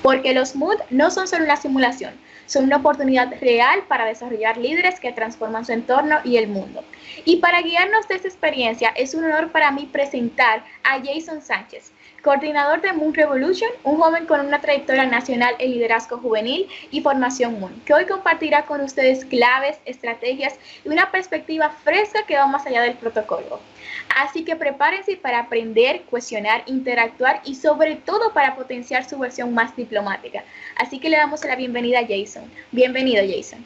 porque los MOOC no son solo una simulación, son una oportunidad real para desarrollar líderes que transforman su entorno y el mundo. Y para guiarnos de esta experiencia, es un honor para mí presentar a Jason Sánchez, coordinador de Moon Revolution, un joven con una trayectoria nacional en liderazgo juvenil y formación Moon, que hoy compartirá con ustedes claves, estrategias y una perspectiva fresca que va más allá del protocolo. Así que prepárense para aprender, cuestionar, interactuar y sobre todo para potenciar su versión más diplomática. Así que le damos la bienvenida a Jason. Bienvenido, Jason.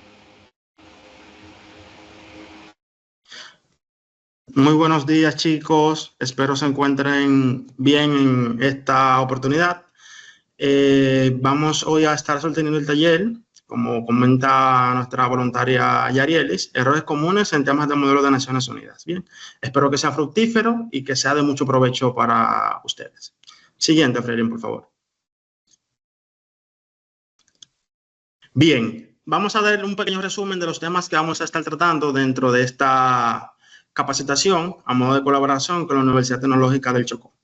Muy buenos días, chicos. Espero se encuentren bien en esta oportunidad. Vamos hoy a estar sosteniendo el taller, como comenta nuestra voluntaria Yarielis, errores comunes en temas de modelo de Naciones Unidas. Bien, espero que sea fructífero y que sea de mucho provecho para ustedes. Siguiente, Freirin, por favor. Bien, vamos a dar un pequeño resumen de los temas que vamos a estar tratando dentro de esta capacitación a modo de colaboración con la Universidad Tecnológica del Chocó.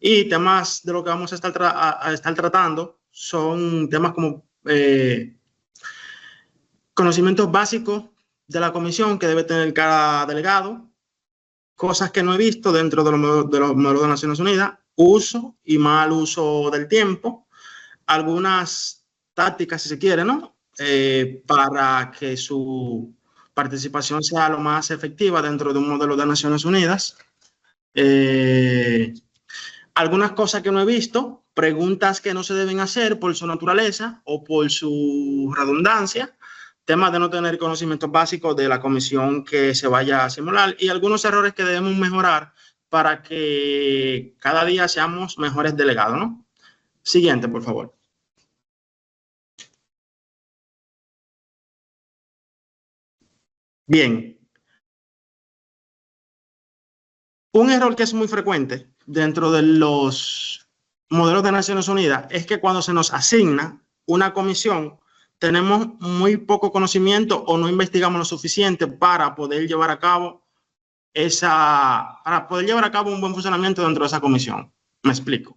Y temas de lo que vamos a estar tratando son temas como conocimientos básicos de la comisión que debe tener cada delegado, cosas que no he visto dentro de los modelos de Naciones Unidas, uso y mal uso del tiempo, algunas tácticas, si se quiere, ¿no? Para que su participación sea lo más efectiva dentro de un modelo de Naciones Unidas. Algunas cosas que no he visto, preguntas que no se deben hacer por su naturaleza o por su redundancia, temas de no tener conocimientos básicos de la comisión que se vaya a simular y algunos errores que debemos mejorar para que cada día seamos mejores delegados, ¿no? Siguiente, por favor. Bien. Un error que es muy frecuente dentro de los modelos de Naciones Unidas es que cuando se nos asigna una comisión, tenemos muy poco conocimiento o no investigamos lo suficiente para poder llevar a cabo un buen funcionamiento dentro de esa comisión. Me explico.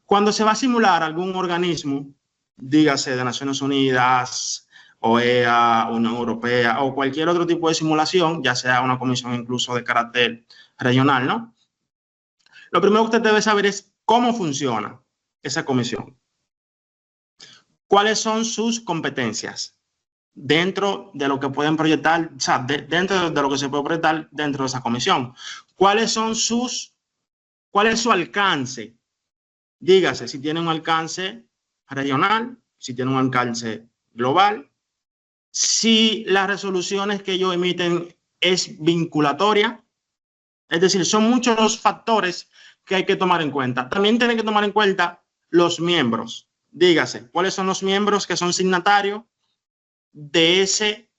Cuando se va a simular algún organismo, dígase de Naciones Unidas, OEA, Unión Europea o cualquier otro tipo de simulación, ya sea una comisión incluso de carácter regional, ¿no? Lo primero que usted debe saber es cómo funciona esa comisión. ¿Cuáles son sus competencias dentro de lo que pueden proyectar, o sea, dentro de lo que se puede proyectar dentro de esa comisión? ¿Cuál es su alcance? Dígase si tiene un alcance regional, si tiene un alcance global, si las resoluciones que ellos emiten es vinculatoria. Es decir, son muchos los factores que hay que tomar en cuenta. También tienen que tomar en cuenta los miembros. Dígase, ¿cuáles son los miembros que son signatarios de ese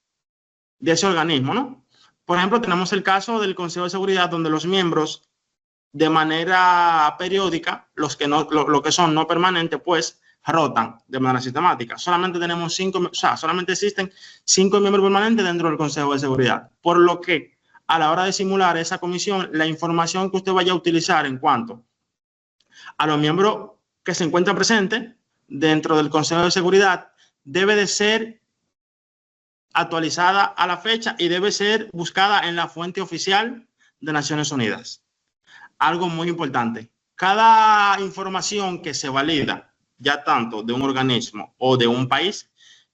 organismo, ¿no? Por ejemplo, tenemos el caso del Consejo de Seguridad, donde los miembros, de manera periódica, lo que son no permanentes, pues rotan de manera sistemática. Solamente existen 5 miembros permanentes dentro del Consejo de Seguridad. Por lo que, a la hora de simular esa comisión, la información que usted vaya a utilizar en cuanto a los miembros que se encuentran presentes dentro del Consejo de Seguridad debe de ser actualizada a la fecha y debe ser buscada en la fuente oficial de Naciones Unidas. Algo muy importante, cada información que se valida, ya tanto de un organismo o de un país,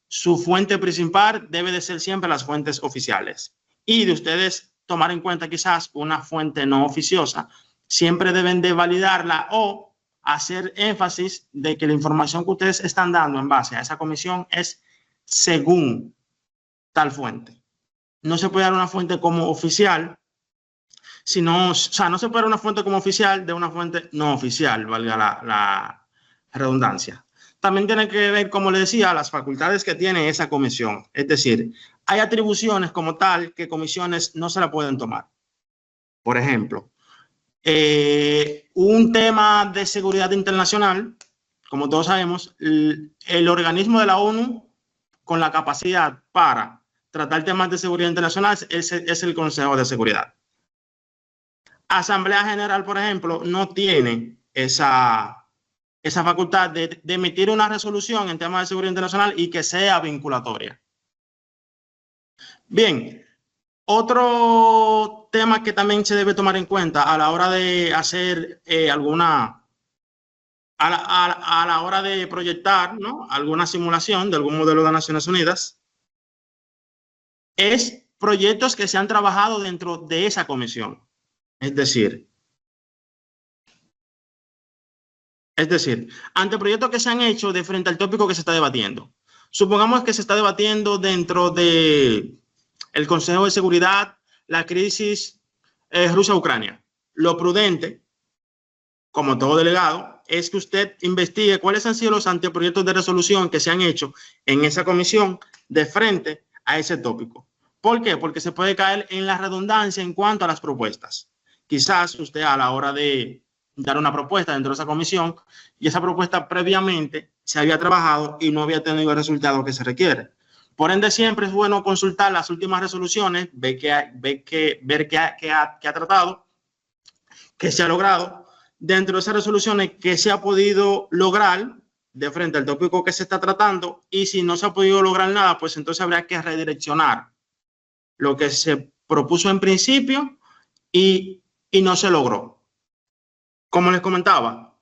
su fuente principal debe de ser siempre las fuentes oficiales. Y de ustedes tomar en cuenta quizás una fuente no oficiosa, siempre deben de validarla o hacer énfasis de que la información que ustedes están dando en base a esa comisión es según tal fuente. No se puede dar una fuente como oficial, no se puede dar una fuente como oficial de una fuente no oficial, valga la redundancia. También tiene que ver, como le decía, las facultades que tiene esa comisión. Es decir, hay atribuciones como tal que comisiones no se la pueden tomar. Por ejemplo, un tema de seguridad internacional, como todos sabemos, el organismo de la ONU con la capacidad para tratar temas de seguridad internacional es el Consejo de Seguridad. Asamblea General, por ejemplo, no tiene esa esa facultad de emitir una resolución en temas de seguridad internacional y que sea vinculatoria. Bien, otro tema que también se debe tomar en cuenta a la hora de hacer a la hora de proyectar, ¿no?, alguna simulación de algún modelo de Naciones Unidas, es proyectos que se han trabajado dentro de esa comisión. Es decir, ante proyectos que se han hecho de frente al tópico que se está debatiendo. Supongamos que se está debatiendo dentro de el Consejo de Seguridad la crisis Rusia-Ucrania. Lo prudente, como todo delegado, es que usted investigue cuáles han sido los anteproyectos de resolución que se han hecho en esa comisión de frente a ese tópico. ¿Por qué? Porque se puede caer en la redundancia en cuanto a las propuestas. Quizás usted a la hora de dar una propuesta dentro de esa comisión y esa propuesta previamente se había trabajado y no había tenido el resultado que se requiere. Por ende, siempre es bueno consultar las últimas resoluciones, ver qué ha tratado, qué se ha logrado. Dentro de esas resoluciones, qué se ha podido lograr de frente al tópico que se está tratando, y si no se ha podido lograr nada, pues entonces habría que redireccionar lo que se propuso en principio y no se logró. Como les comentaba,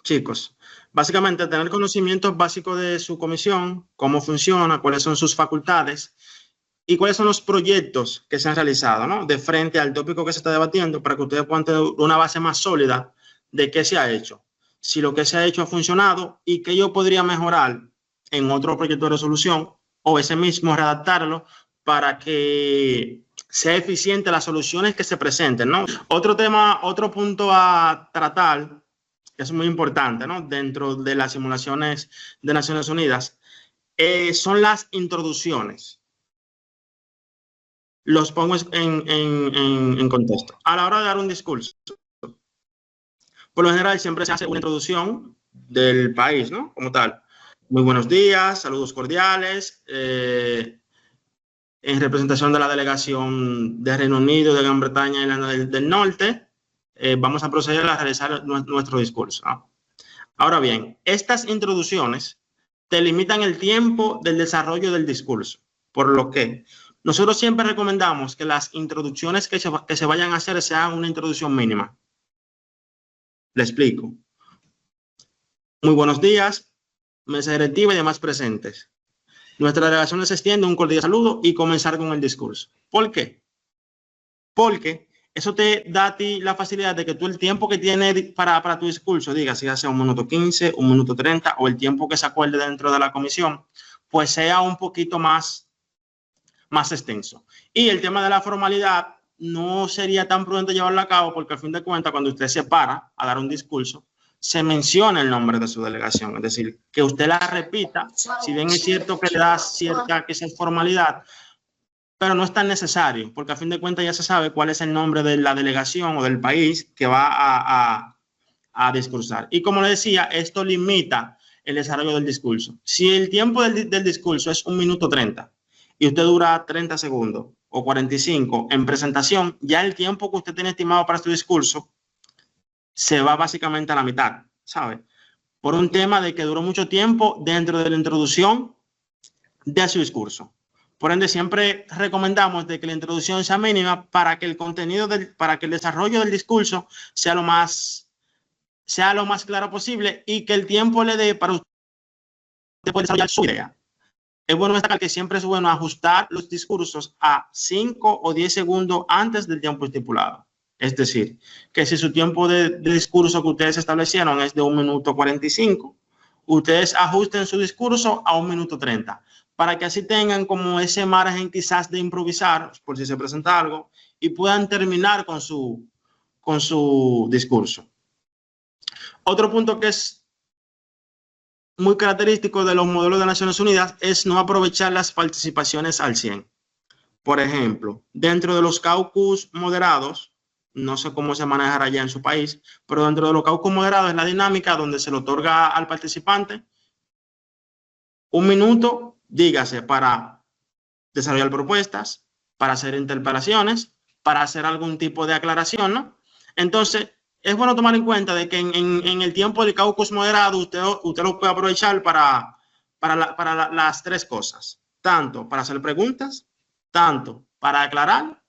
chicos, básicamente tener conocimientos básicos de su comisión, cómo funciona, cuáles son sus facultades y cuáles son los proyectos que se han realizado, ¿no?, de frente al tópico que se está debatiendo, para que ustedes puedan tener una base más sólida de qué se ha hecho, si lo que se ha hecho ha funcionado y qué yo podría mejorar en otro proyecto de resolución o ese mismo redactarlo para que sea eficiente las soluciones que se presenten, ¿no? Otro tema, otro punto a tratar, que es muy importante, ¿no?, dentro de las simulaciones de Naciones Unidas, son las introducciones. Los pongo en contexto. A la hora de dar un discurso, por lo general siempre se hace una introducción del país, ¿no?, como tal. Muy buenos días, saludos cordiales, en representación de la delegación de Reino Unido, de Gran Bretaña y Irlanda del Norte, vamos a proceder a realizar nuestro discurso, ¿no? Ahora bien, estas introducciones te limitan el tiempo del desarrollo del discurso, por lo que nosotros siempre recomendamos que las introducciones que se vayan a hacer sean una introducción mínima. Le explico. Muy buenos días, mesa directiva y demás presentes. Nuestra delegación les extiende un cordial saludo y comenzar con el discurso. ¿Por qué? Porque eso te da a ti la facilidad de que tú el tiempo que tienes para tu discurso, diga si hace 1 minuto 15, 1 minuto 30 o el tiempo que se acuerde dentro de la comisión, pues sea un poquito más extenso. Y el tema de la formalidad no sería tan prudente llevarlo a cabo porque al fin de cuentas cuando usted se para a dar un discurso, se menciona el nombre de su delegación, es decir, que usted la repita, si bien es cierto que le da cierta formalidad, pero no es tan necesario, porque a fin de cuentas ya se sabe cuál es el nombre de la delegación o del país que va a discursar. Y como le decía, esto limita el desarrollo del discurso. Si el tiempo del discurso es 1 minuto 30 y usted dura 30 segundos o 45 en presentación, ya el tiempo que usted tiene estimado para su discurso se va básicamente a la mitad, ¿sabe? Por un tema de que duró mucho tiempo dentro de la introducción de su discurso. Por ende, siempre recomendamos de que la introducción sea mínima para que el contenido, para que el desarrollo del discurso sea lo más claro posible y que el tiempo le dé para usted poder desarrollar su idea. Es bueno destacar que siempre es bueno ajustar los discursos a 5 o 10 segundos antes del tiempo estipulado. Es decir, que si su tiempo de discurso que ustedes establecieron es de 1 minuto 45, ustedes ajusten su discurso a 1 minuto 30, para que así tengan como ese margen quizás de improvisar, por si se presenta algo, y puedan terminar con su discurso. Otro punto que es muy característico de los modelos de Naciones Unidas es no aprovechar las participaciones al 100%. Por ejemplo, dentro de los caucus moderados, no sé cómo se manejará allá en su país, pero dentro de los caucus moderados es la dinámica donde se le otorga al participante 1 minuto, dígase, para desarrollar propuestas, para hacer interpelaciones, para hacer algún tipo de aclaración, ¿no? Entonces, es bueno tomar en cuenta de que en el tiempo del caucus moderado usted lo puede aprovechar para las tres cosas, tanto para hacer preguntas, tanto para aclarar,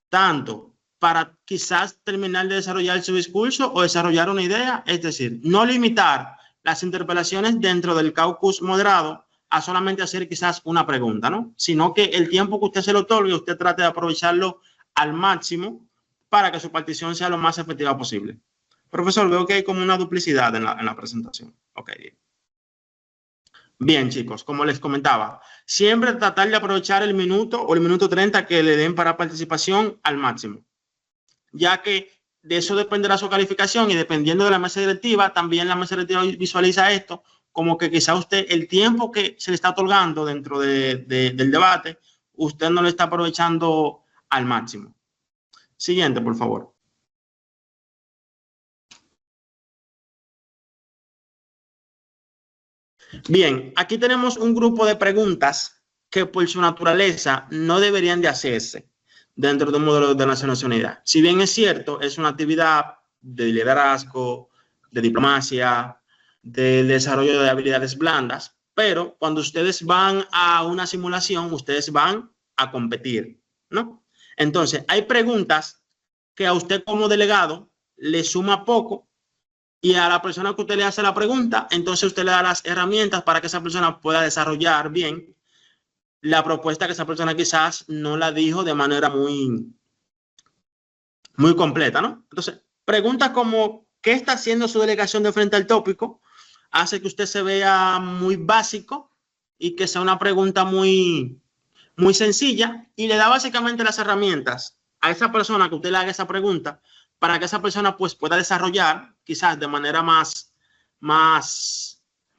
tanto para quizás terminar de desarrollar su discurso o desarrollar una idea, es decir, no limitar las interpelaciones dentro del caucus moderado a solamente hacer quizás una pregunta, ¿no? Sino que el tiempo que usted se lo otorgue, usted trate de aprovecharlo al máximo para que su partición sea lo más efectiva posible. Profesor, veo que hay como una duplicidad en la presentación. Ok, bien. Bien, chicos, como les comentaba, siempre tratar de aprovechar el minuto o el minuto 30 que le den para participación al máximo, ya que de eso dependerá su calificación y dependiendo de la mesa directiva, también la mesa directiva visualiza esto como que quizá usted, el tiempo que se le está otorgando dentro del debate, usted no lo está aprovechando al máximo. Siguiente, por favor. Bien, aquí tenemos un grupo de preguntas que por su naturaleza no deberían de hacerse dentro de un modelo de Naciones Unidas. Si bien es cierto, es una actividad de liderazgo, de diplomacia, de desarrollo de habilidades blandas, pero cuando ustedes van a una simulación, ustedes van a competir, ¿no? Entonces, hay preguntas que a usted como delegado le suma poco y a la persona que usted le hace la pregunta, entonces usted le da las herramientas para que esa persona pueda desarrollar bien la propuesta que esa persona quizás no la dijo de manera muy completa, ¿no? Entonces, preguntas como ¿qué está haciendo su delegación de frente al tópico? Hace que usted se vea muy básico y que sea una pregunta muy sencilla y le da básicamente las herramientas a esa persona que usted le haga esa pregunta para que esa persona pues pueda desarrollar quizás de manera más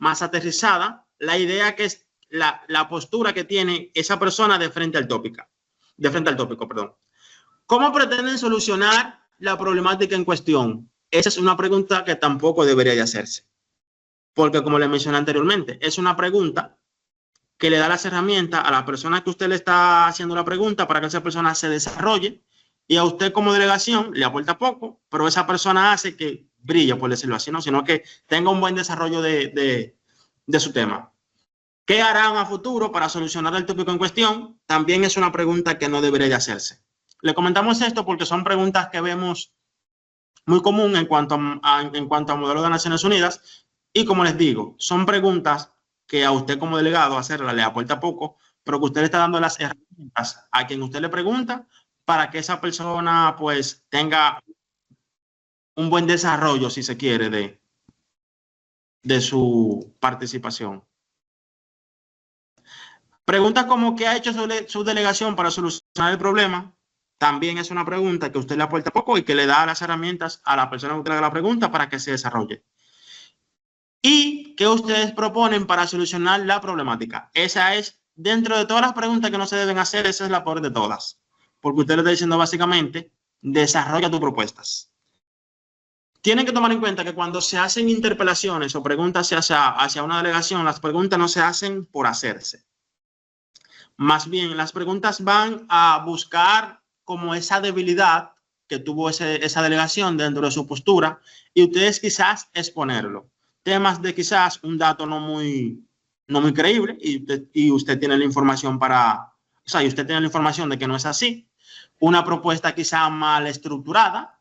aterrizada la idea que es la postura que tiene esa persona de frente al tópico, perdón. ¿Cómo pretenden solucionar la problemática en cuestión? Esa es una pregunta que tampoco debería de hacerse. Porque como le mencioné anteriormente, es una pregunta que le da las herramientas a la persona que usted le está haciendo la pregunta para que esa persona se desarrolle y a usted como delegación le aporta poco, pero esa persona hace que brille, por decirlo así, ¿no? Sino que tenga un buen desarrollo de su tema. ¿Qué harán a futuro para solucionar el tópico en cuestión? También es una pregunta que no debería de hacerse. Le comentamos esto porque son preguntas que vemos muy común en cuanto a modelo de Naciones Unidas y como les digo, son preguntas que a usted como delegado hacerla le aporta poco, pero que usted le está dando las herramientas a quien usted le pregunta para que esa persona pues tenga un buen desarrollo, si se quiere, de su participación. Preguntas como ¿qué ha hecho su delegación para solucionar el problema? También es una pregunta que usted le aporta poco y que le da las herramientas a la persona que usted le haga la pregunta para que se desarrolle. ¿Y qué ustedes proponen para solucionar la problemática? Esa es, dentro de todas las preguntas que no se deben hacer, esa es la peor de todas. Porque usted le está diciendo básicamente, desarrolla tus propuestas. Tienen que tomar en cuenta que cuando se hacen interpelaciones o preguntas hacia una delegación, las preguntas no se hacen por hacerse. Más bien, las preguntas van a buscar como esa debilidad que tuvo esa delegación dentro de su postura y ustedes quizás exponerlo. Temas de quizás un dato no muy creíble y usted tiene la información y usted tiene la información de que no es así. Una propuesta quizá mal estructurada.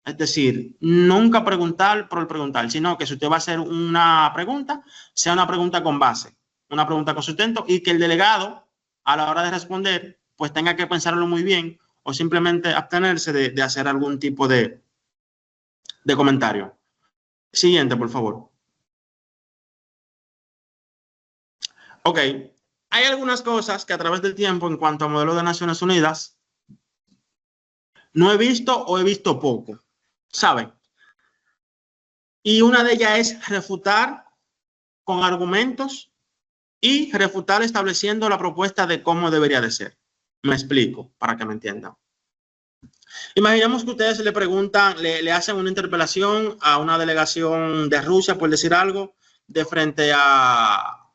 Es decir, nunca preguntar por el preguntar, sino que si usted va a hacer una pregunta, sea una pregunta con base, una pregunta con sustento y que el delegado a la hora de responder pues tenga que pensarlo muy bien o simplemente abstenerse de hacer algún tipo de comentario. Siguiente, por favor. Ok, hay algunas cosas que a través del tiempo en cuanto a modelo de Naciones Unidas no he visto o he visto poco, ¿saben? Y una de ellas es refutar con argumentos y refutar estableciendo la propuesta de cómo debería de ser. Me explico para que me entiendan. Imaginemos que ustedes le preguntan, le hacen una interpelación a una delegación de Rusia, por decir algo, de frente a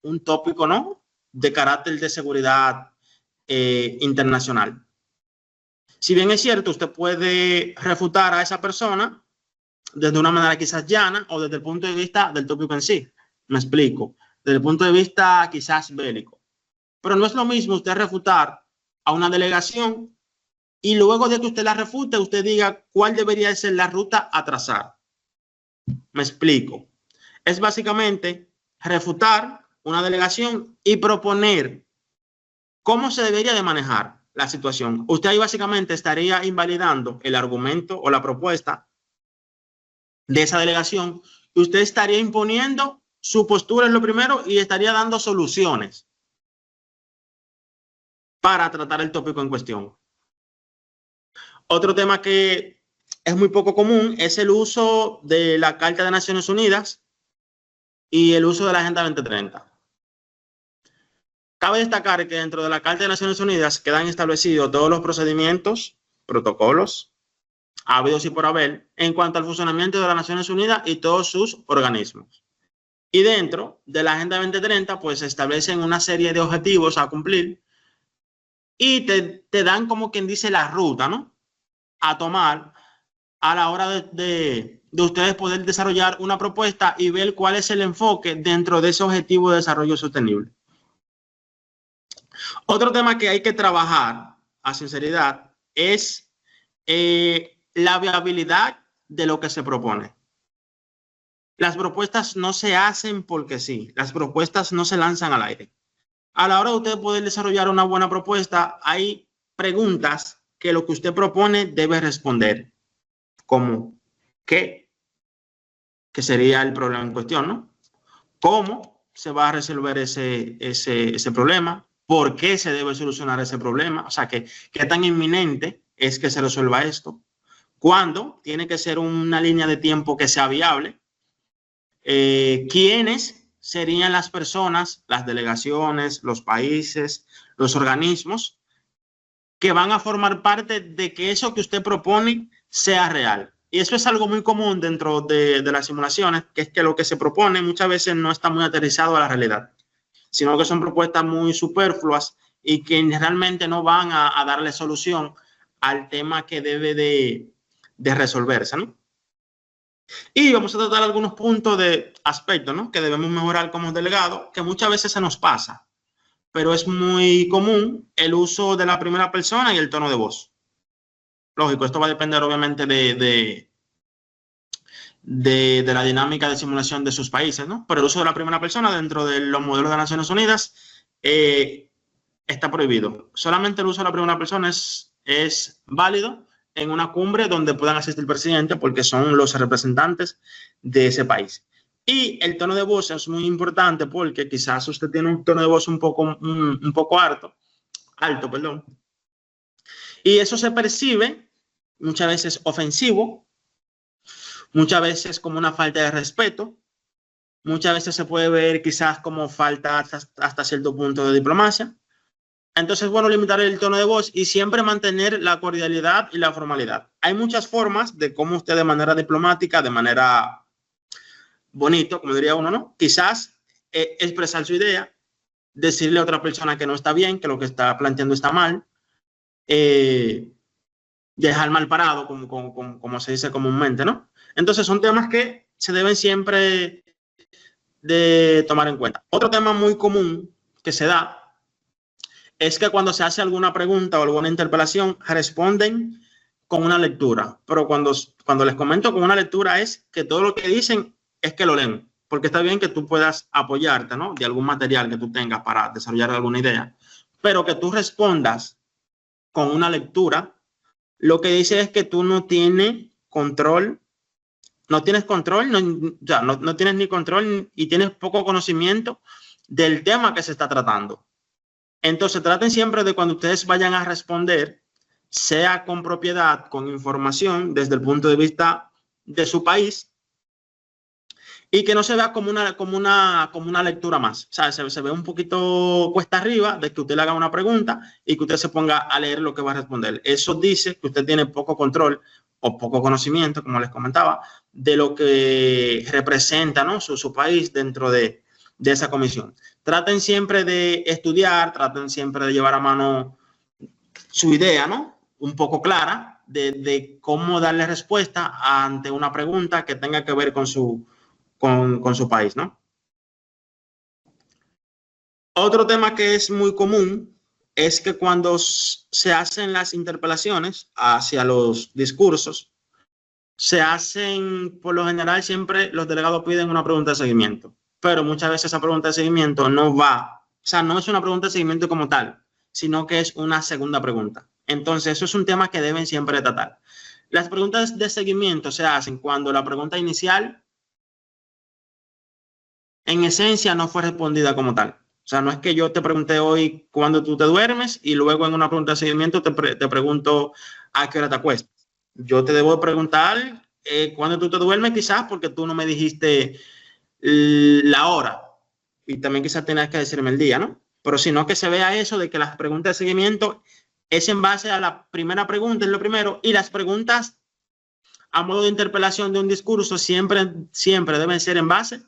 un tópico, ¿no?, de carácter de seguridad internacional. Si bien es cierto, usted puede refutar a esa persona desde una manera quizás llana o desde el punto de vista del tópico en sí. Me explico. Desde el punto de vista quizás bélico. Pero no es lo mismo usted refutar a una delegación y luego de que usted la refute, usted diga cuál debería ser la ruta a trazar. Me explico. Es básicamente refutar una delegación y proponer cómo se debería de manejar la situación. Usted ahí básicamente estaría invalidando el argumento o la propuesta de esa delegación. Usted estaría imponiendo su postura en lo primero y estaría dando soluciones para tratar el tópico en cuestión. Otro tema que es muy poco común es el uso de la Carta de Naciones Unidas y el uso de la Agenda 2030. Cabe destacar que dentro de la Carta de Naciones Unidas quedan establecidos todos los procedimientos, protocolos, habidos y por haber, en cuanto al funcionamiento de las Naciones Unidas y todos sus organismos. Y dentro de la Agenda 2030, pues se establecen una serie de objetivos a cumplir y te dan como quien dice la ruta, ¿no? A tomar a la hora de ustedes poder desarrollar una propuesta y ver cuál es el enfoque dentro de ese objetivo de desarrollo sostenible. Otro tema que hay que trabajar a sinceridad es la viabilidad de lo que se propone. Las propuestas no se hacen porque sí, las propuestas no se lanzan al aire. A la hora de usted poder desarrollar una buena propuesta, hay preguntas que lo que usted propone debe responder, como ¿qué? Que sería el problema en cuestión, ¿no? ¿Cómo se va a resolver ese problema? ¿Por qué se debe solucionar ese problema? O sea, ¿qué tan inminente es que se resuelva esto? ¿Cuándo? Tiene que ser una línea de tiempo que sea viable. ¿Quiénes serían las personas, las delegaciones, los países, los organismos que van a formar parte de que eso que usted propone sea real? Y eso es algo muy común dentro de las simulaciones, que es que lo que se propone muchas veces no está muy aterrizado a la realidad, sino que son propuestas muy superfluas y que realmente no van a darle solución al tema que debe de resolverse, ¿no? Y vamos a tratar algunos puntos de aspectos, ¿no? Que debemos mejorar como delegados, que muchas veces se nos pasa, pero es muy común el uso de la primera persona y el tono de voz. Lógico, esto va a depender obviamente de la dinámica de simulación de sus países, ¿no? Pero el uso de la primera persona dentro de los modelos de Naciones Unidas está prohibido. Solamente el uso de la primera persona es válido en una cumbre donde puedan asistir el presidente porque son los representantes de ese país. Y el tono de voz es muy importante porque quizás usted tiene un tono de voz un poco alto, perdón. Y eso se percibe muchas veces ofensivo, muchas veces como una falta de respeto, muchas veces se puede ver quizás como falta hasta cierto punto de diplomacia. Entonces, bueno, limitar el tono de voz y siempre mantener la cordialidad y la formalidad. Hay muchas formas de cómo usted de manera diplomática, de manera bonito, como diría uno, ¿no? Quizás expresar su idea, decirle a otra persona que no está bien, que lo que está planteando está mal, dejar mal parado, como se dice comúnmente, ¿no? Entonces, son temas que se deben siempre de tomar en cuenta. Otro tema muy común que se da es que cuando se hace alguna pregunta o alguna interpelación, responden con una lectura. Pero cuando les comento con una lectura es que todo lo que dicen es que lo leen. Porque está bien que tú puedas apoyarte, ¿no? De algún material que tú tengas para desarrollar alguna idea. Pero que tú respondas con una lectura, lo que dice es que tú no tienes control. No tienes control, no tienes ni control y tienes poco conocimiento del tema que se está tratando. Entonces, traten siempre de cuando ustedes vayan a responder, sea con propiedad, con información desde el punto de vista de su país y que no se vea como una lectura más. O sea, se ve un poquito cuesta arriba de que usted le haga una pregunta y que usted se ponga a leer lo que va a responder. Eso dice que usted tiene poco control o poco conocimiento, como les comentaba, de lo que representa, ¿no? su país dentro de esa comisión. Traten siempre de estudiar, traten siempre de llevar a mano su idea, ¿no? un poco clara de cómo darle respuesta ante una pregunta que tenga que ver con su país, ¿no? Otro tema que es muy común es que cuando se hacen las interpelaciones hacia los discursos, se hacen, por lo general, siempre los delegados piden una pregunta de seguimiento, pero muchas veces esa pregunta de seguimiento no va, o sea, no es una pregunta de seguimiento como tal, sino que es una segunda pregunta. Entonces, eso es un tema que deben siempre tratar. Las preguntas de seguimiento se hacen cuando la pregunta inicial, en esencia, no fue respondida como tal. O sea, no es que yo te pregunté hoy cuándo tú te duermes y luego en una pregunta de seguimiento te pregunto a qué hora te acuestas. Yo te debo preguntar cuándo tú te duermes, quizás porque tú no me dijiste la hora y también quizás tenías que decirme el día, ¿no? Pero si no, que se vea eso de que las preguntas de seguimiento es en base a la primera pregunta, es lo primero, y las preguntas a modo de interpelación de un discurso siempre deben ser en base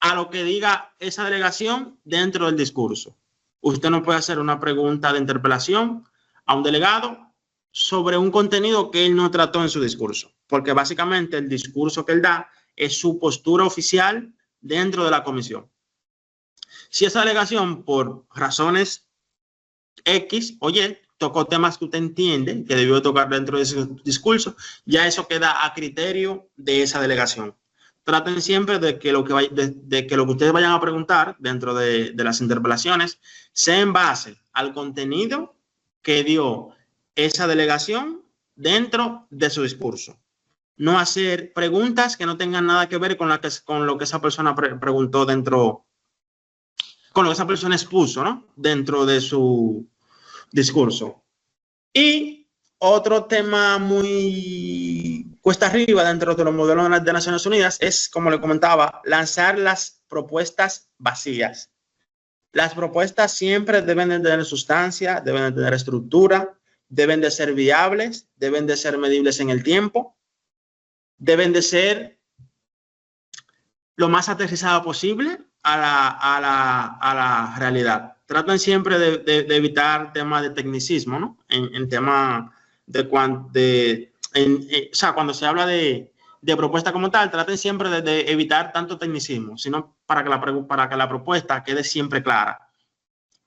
a lo que diga esa delegación dentro del discurso. Usted no puede hacer una pregunta de interpelación a un delegado sobre un contenido que él no trató en su discurso, porque básicamente el discurso que él da es su postura oficial dentro de la comisión. Si esa delegación, por razones X, oye, tocó temas que usted entiende que debió tocar dentro de ese discurso, ya eso queda a criterio de esa delegación. Traten siempre de que lo que ustedes vayan a preguntar dentro de las interpelaciones sea en base al contenido que dio esa delegación dentro de su discurso. No hacer preguntas que no tengan nada que ver con lo que esa persona preguntó dentro, con lo que esa persona expuso, ¿no? Dentro de su discurso. Y otro tema muy cuesta arriba dentro de los modelos de Naciones Unidas es, como le comentaba, lanzar las propuestas vacías. Las propuestas siempre deben de tener sustancia, deben de tener estructura, deben de ser viables, deben de ser medibles en el tiempo, deben de ser lo más aterrizada posible a la realidad. Traten siempre de evitar temas de tecnicismo, ¿no? En tema o sea, cuando se habla de propuesta como tal, traten siempre de evitar tanto tecnicismo, sino para que la propuesta quede siempre clara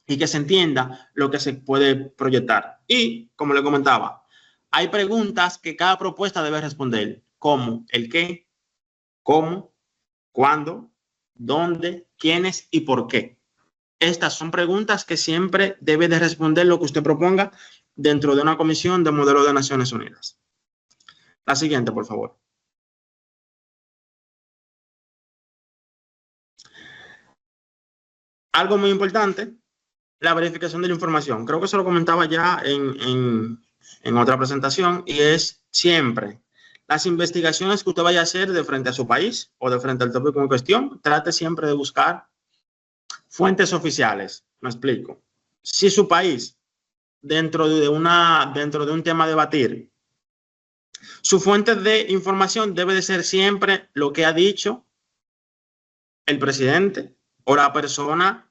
y que se entienda lo que se puede proyectar. Y, como le comentaba, hay preguntas que cada propuesta debe responder, como el qué, cómo, cuándo, dónde, quiénes y por qué. Estas son preguntas que siempre debe de responder lo que usted proponga dentro de una comisión de modelo de Naciones Unidas. La siguiente, por favor. Algo muy importante, la verificación de la información. Creo que se lo comentaba ya en otra presentación, y es siempre las investigaciones que usted vaya a hacer de frente a su país o de frente al tópico en cuestión, trate siempre de buscar fuentes oficiales. Me explico. Si su país, dentro de un tema a debatir, su fuente de información debe de ser siempre lo que ha dicho el presidente o la persona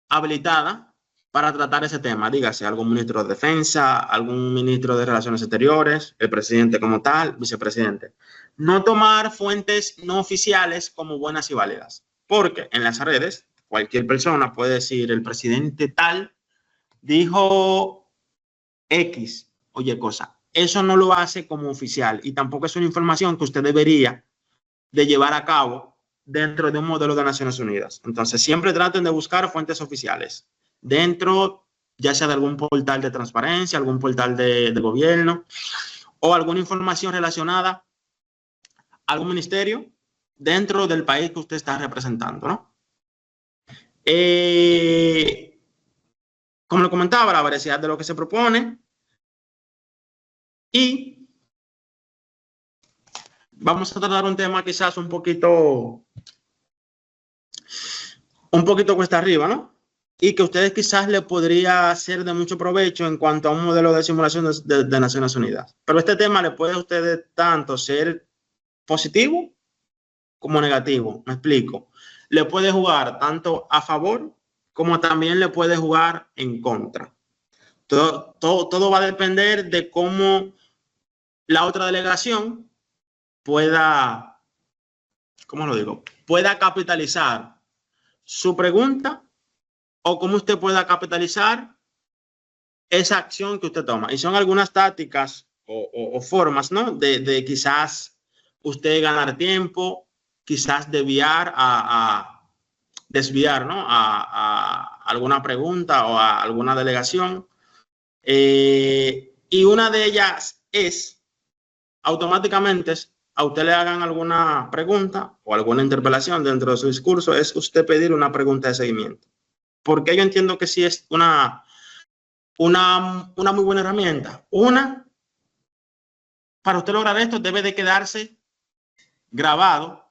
habilitada para tratar ese tema. Dígase, algún ministro de Defensa, algún ministro de Relaciones Exteriores, el presidente como tal, vicepresidente. No tomar fuentes no oficiales como buenas y válidas, porque en las redes cualquier persona puede decir, el presidente tal dijo X, oye cosa. Eso no lo hace como oficial y tampoco es una información que usted debería de llevar a cabo dentro de un modelo de Naciones Unidas. Entonces, siempre traten de buscar fuentes oficiales dentro, ya sea de algún portal de transparencia, algún portal de gobierno o alguna información relacionada a algún ministerio dentro del país que usted está representando, ¿no? Como le comentaba, la veracidad de lo que se propone. Y vamos a tratar un tema quizás un poquito cuesta arriba, ¿no? Y que a ustedes quizás le podría ser de mucho provecho en cuanto a un modelo de simulación de Naciones Unidas. Pero este tema le puede a ustedes tanto ser positivo como negativo. Me explico. Le puede jugar tanto a favor como también le puede jugar en contra. Todo va a depender de cómo la otra delegación pueda, ¿cómo lo digo? Pueda capitalizar su pregunta o cómo usted pueda capitalizar esa acción que usted toma. Y son algunas tácticas o formas, ¿no? De quizás usted ganar tiempo, quizás desviar, ¿no? A alguna pregunta o a alguna delegación. Y una de ellas es, automáticamente, a usted le hagan alguna pregunta o alguna interpelación dentro de su discurso, es usted pedir una pregunta de seguimiento. Porque yo entiendo que sí es una muy buena herramienta. Para usted lograr esto, debe de quedarse grabado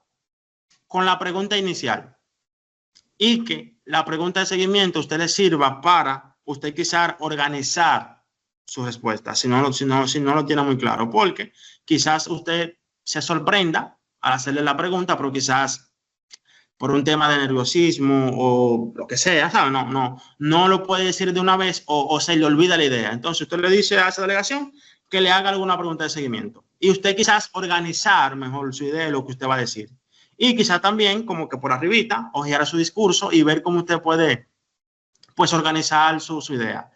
con la pregunta inicial y que la pregunta de seguimiento usted le sirva para usted quizás organizar su respuesta, si no lo tiene muy claro, porque quizás usted se sorprenda al hacerle la pregunta, pero quizás por un tema de nerviosismo o lo que sea, ¿sabe? No lo puede decir de una vez o se le olvida la idea. Entonces usted le dice a esa delegación que le haga alguna pregunta de seguimiento y usted quizás organizar mejor su idea de lo que usted va a decir. Y quizás también como que por arribita ojear su discurso y ver cómo usted puede pues organizar su idea.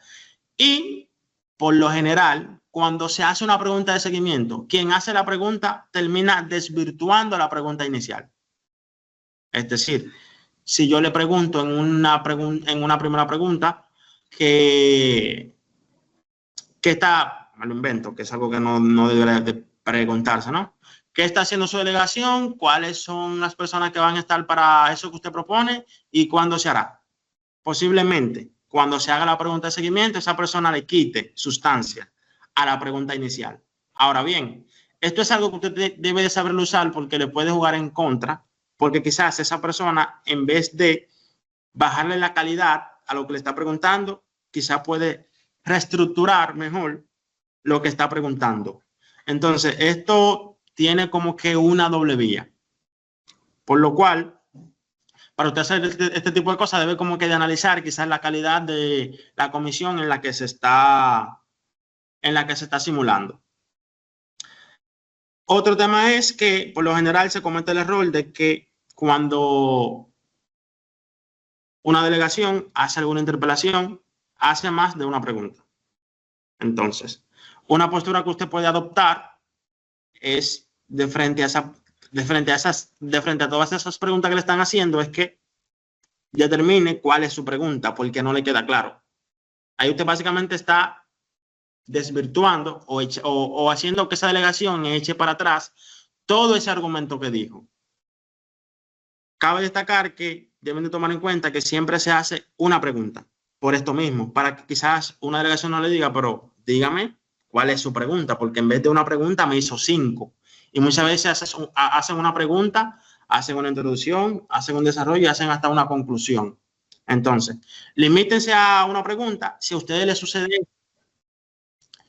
Y por lo general, cuando se hace una pregunta de seguimiento, quien hace la pregunta termina desvirtuando la pregunta inicial. Es decir, si yo le pregunto en una primera pregunta que está, me lo invento, que es algo que no debería de preguntarse, ¿no? ¿Qué está haciendo su delegación? ¿Cuáles son las personas que van a estar para eso que usted propone? ¿Y cuándo se hará? Posiblemente, cuando se haga la pregunta de seguimiento, esa persona le quite sustancia a la pregunta inicial. Ahora bien, esto es algo que usted debe de saberlo usar porque le puede jugar en contra, porque quizás esa persona, en vez de bajarle la calidad a lo que le está preguntando, quizás puede reestructurar mejor lo que está preguntando. Entonces, esto tiene como que una doble vía. Por lo cual, para usted hacer este tipo de cosas, debe como que de analizar quizás la calidad de la comisión en la que se está simulando. Otro tema es que por lo general se comete el error de que cuando una delegación hace alguna interpelación, hace más de una pregunta. Entonces, una postura que usted puede adoptar es de frente a todas esas preguntas que le están haciendo, es que determine cuál es su pregunta, porque no le queda claro. Ahí usted básicamente está desvirtuando o haciendo que esa delegación eche para atrás todo ese argumento que dijo. Cabe destacar que deben de tomar en cuenta que siempre se hace una pregunta por esto mismo, para que quizás una delegación no le diga, pero dígame cuál es su pregunta, porque en vez de una pregunta me hizo 5. Y muchas veces hacen una pregunta, hacen una introducción, hacen un desarrollo y hacen hasta una conclusión. Entonces, limítense a una pregunta. Si a ustedes les sucede,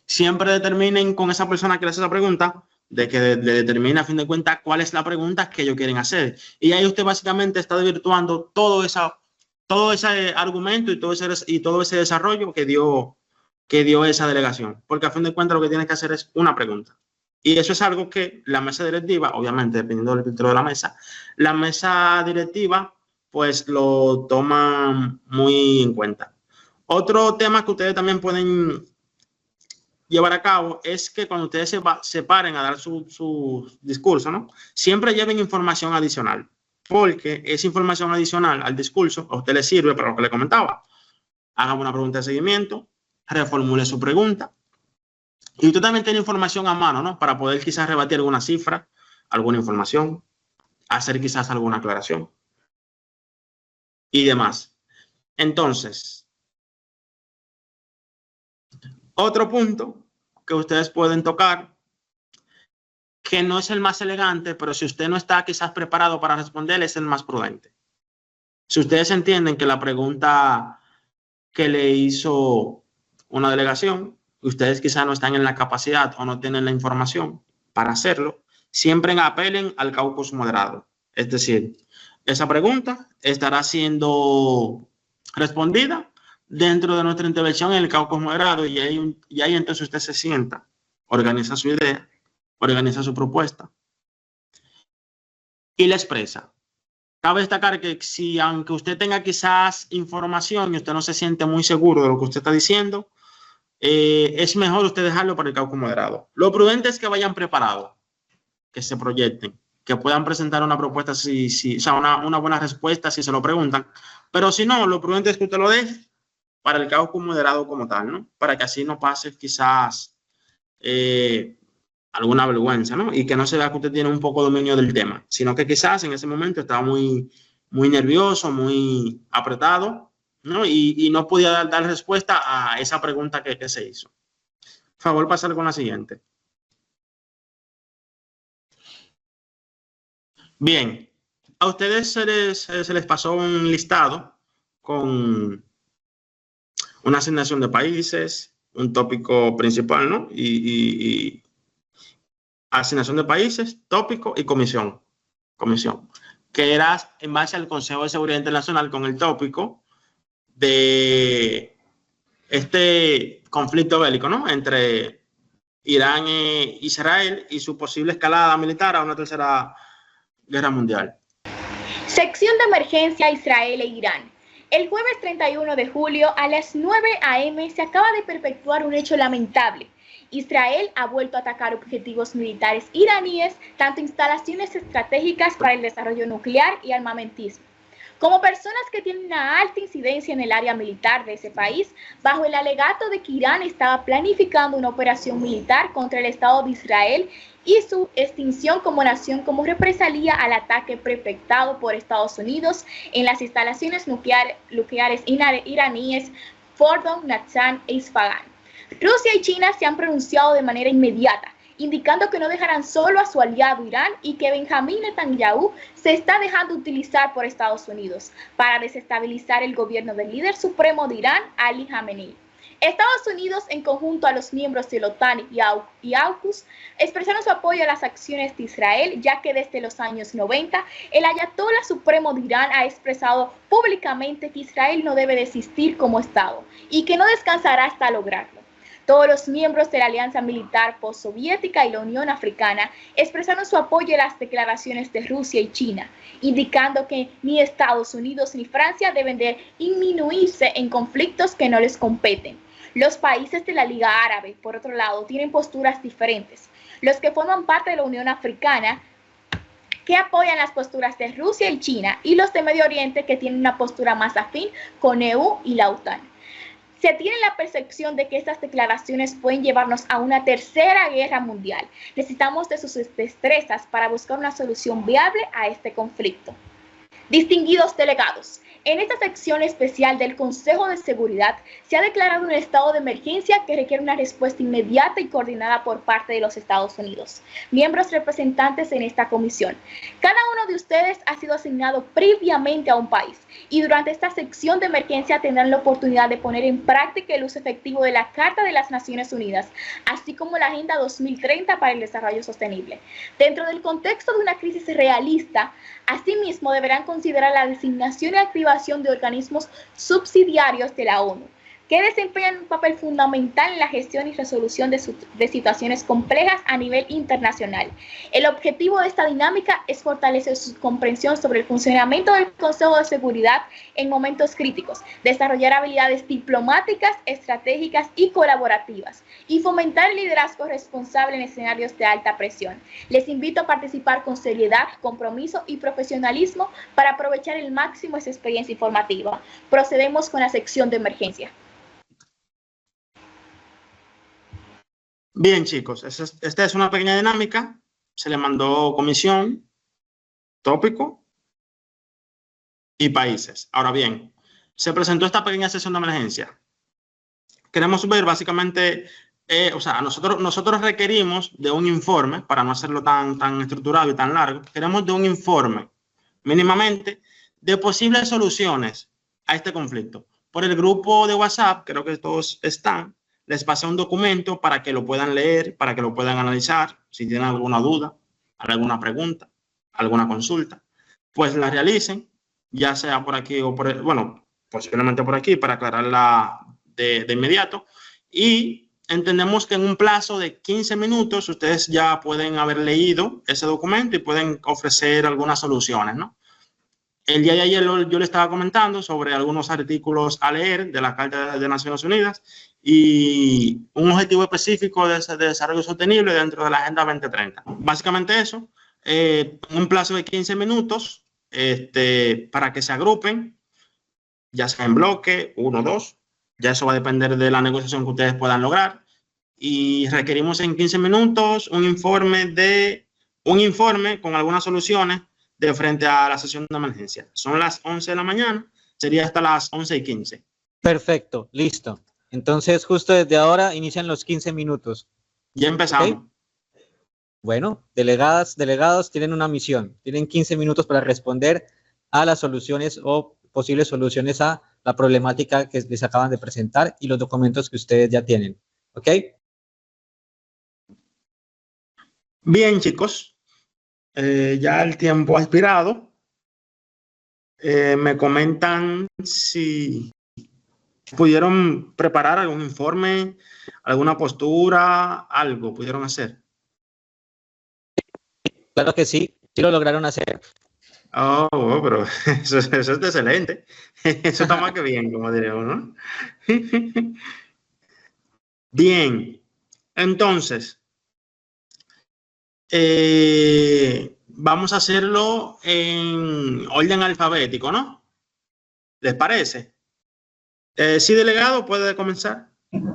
siempre determinen con esa persona que le hace esa pregunta, de que le determine a fin de cuentas cuál es la pregunta que ellos quieren hacer. Y ahí usted básicamente está desvirtuando todo ese argumento y todo ese desarrollo que dio esa delegación. Porque a fin de cuentas lo que tiene que hacer es una pregunta. Y eso es algo que la mesa directiva, obviamente dependiendo del filtro de la mesa directiva pues lo toma muy en cuenta. Otro tema que ustedes también pueden llevar a cabo es que cuando ustedes se paren a dar su discurso, ¿no? Siempre lleven información adicional, porque esa información adicional al discurso a usted le sirve para lo que le comentaba. Haga una pregunta de seguimiento, reformule su pregunta y usted también tiene información a mano, ¿no? Para poder quizás rebatir alguna cifra, alguna información, hacer quizás alguna aclaración y demás. Entonces, otro punto que ustedes pueden tocar, que no es el más elegante, pero si usted no está quizás preparado para responder, es el más prudente. Si ustedes entienden que la pregunta que le hizo una delegación, ustedes quizás no están en la capacidad o no tienen la información para hacerlo, siempre apelen al caucus moderado. Es decir, esa pregunta estará siendo respondida dentro de nuestra intervención en el caucus moderado, y ahí entonces usted se sienta, organiza su idea, organiza su propuesta y la expresa. Cabe destacar que si, aunque usted tenga quizás información y usted no se siente muy seguro de lo que usted está diciendo, es mejor usted dejarlo para el caucus moderado. Lo prudente es que vayan preparados, que se proyecten, que puedan presentar una propuesta, o sea, una buena respuesta si se lo preguntan. Pero si no, lo prudente es que usted lo deje para el caucus moderado como tal, ¿no? Para que así no pase quizás alguna vergüenza, ¿no? Y que no se vea que usted tiene un poco de dominio del tema, sino que quizás en ese momento estaba muy nervioso, muy apretado, ¿no? Y no podía dar respuesta a esa pregunta que se hizo. Por favor, pasar con la siguiente. Bien, a ustedes se les pasó un listado con una asignación de países, un tópico principal, ¿no? Y asignación de países, tópico y comisión, que era en base al Consejo de Seguridad Internacional con el tópico de este conflicto bélico, ¿no? Entre Irán e Israel y su posible escalada militar a una tercera guerra mundial. Sección de emergencia Israel e Irán. El jueves 31 de julio a las 9 a.m. se acaba de perpetuar un hecho lamentable. Israel ha vuelto a atacar objetivos militares iraníes, tanto instalaciones estratégicas para el desarrollo nuclear y armamentismo. Como personas que tienen una alta incidencia en el área militar de ese país, bajo el alegato de que Irán estaba planificando una operación militar contra el Estado de Israel y su extinción como nación como represalia al ataque perpetrado por Estados Unidos en las instalaciones nucleares iraníes Fordo, Natanz e Isfahan. Rusia y China se han pronunciado de manera inmediata, indicando que no dejarán solo a su aliado Irán y que Benjamín Netanyahu se está dejando utilizar por Estados Unidos para desestabilizar el gobierno del líder supremo de Irán, Ali Khamenei. Estados Unidos, en conjunto a los miembros de la OTAN y AUKUS, expresaron su apoyo a las acciones de Israel, ya que desde los años 90, el Ayatollah Supremo de Irán ha expresado públicamente que Israel no debe desistir como Estado y que no descansará hasta lograrlo. Todos los miembros de la Alianza Militar Postsoviética y la Unión Africana expresaron su apoyo a las declaraciones de Rusia y China, indicando que ni Estados Unidos ni Francia deben de inmiscuirse en conflictos que no les competen. Los países de la Liga Árabe, por otro lado, tienen posturas diferentes. Los que forman parte de la Unión Africana, que apoyan las posturas de Rusia y China, y los de Medio Oriente, que tienen una postura más afín con EU y la OTAN. Se tiene la percepción de que estas declaraciones pueden llevarnos a una tercera guerra mundial. Necesitamos de sus destrezas para buscar una solución viable a este conflicto. Distinguidos delegados, en esta sección especial del Consejo de Seguridad se ha declarado un estado de emergencia que requiere una respuesta inmediata y coordinada por parte de los Estados Unidos. Miembros representantes en esta comisión, cada uno de ustedes ha sido asignado previamente a un país y durante esta sección de emergencia tendrán la oportunidad de poner en práctica el uso efectivo de la Carta de las Naciones Unidas, así como la Agenda 2030 para el Desarrollo Sostenible. Dentro del contexto de una crisis realista, asimismo deberán considerar la designación y activación de organismos subsidiarios de la ONU, que desempeñan un papel fundamental en la gestión y resolución de situaciones complejas a nivel internacional. El objetivo de esta dinámica es fortalecer su comprensión sobre el funcionamiento del Consejo de Seguridad en momentos críticos, desarrollar habilidades diplomáticas, estratégicas y colaborativas, y fomentar el liderazgo responsable en escenarios de alta presión. Les invito a participar con seriedad, compromiso y profesionalismo para aprovechar al máximo esa experiencia informativa. Procedemos con la sección de emergencia. Bien, chicos, esta es una pequeña dinámica. Se le mandó comisión, tópico y países. Ahora bien, se presentó esta pequeña sesión de emergencia. Queremos ver básicamente, nosotros requerimos de un informe, para no hacerlo tan estructurado y tan largo, queremos de un informe mínimamente de posibles soluciones a este conflicto. Por el grupo de WhatsApp, creo que todos están, les pasé un documento para que lo puedan leer, para que lo puedan analizar. Si tienen alguna duda, alguna pregunta, alguna consulta, pues la realicen, ya sea por aquí o por posiblemente por aquí, para aclararla de inmediato. Y entendemos que en un plazo de 15 minutos ustedes ya pueden haber leído ese documento y pueden ofrecer algunas soluciones, ¿no? El día de ayer yo le estaba comentando sobre algunos artículos a leer de la Carta de Naciones Unidas y un objetivo específico de desarrollo sostenible dentro de la Agenda 2030. Básicamente eso, un plazo de 15 minutos para que se agrupen, ya sea en bloque, 1 o 2, ya eso va a depender de la negociación que ustedes puedan lograr. Y requerimos en 15 minutos un informe con algunas soluciones de frente a la sesión de emergencia. Son las 11 de la mañana, sería hasta las 11:15. Perfecto, listo. Entonces, justo desde ahora inician los 15 minutos. Ya empezamos. ¿Okay? Bueno, delegados tienen una misión. Tienen 15 minutos para responder a las soluciones o posibles soluciones a la problemática que les acaban de presentar y los documentos que ustedes ya tienen. ¿Ok? Bien, chicos. Ya el tiempo ha expirado. Me comentan si pudieron preparar algún informe, alguna postura, algo pudieron hacer. Claro que sí lo lograron hacer. Oh, pero eso es excelente. Eso está más que bien, como diríamos, ¿no? Bien, entonces, vamos a hacerlo en orden alfabético, ¿no? ¿Les parece? Sí, delegado, puede comenzar.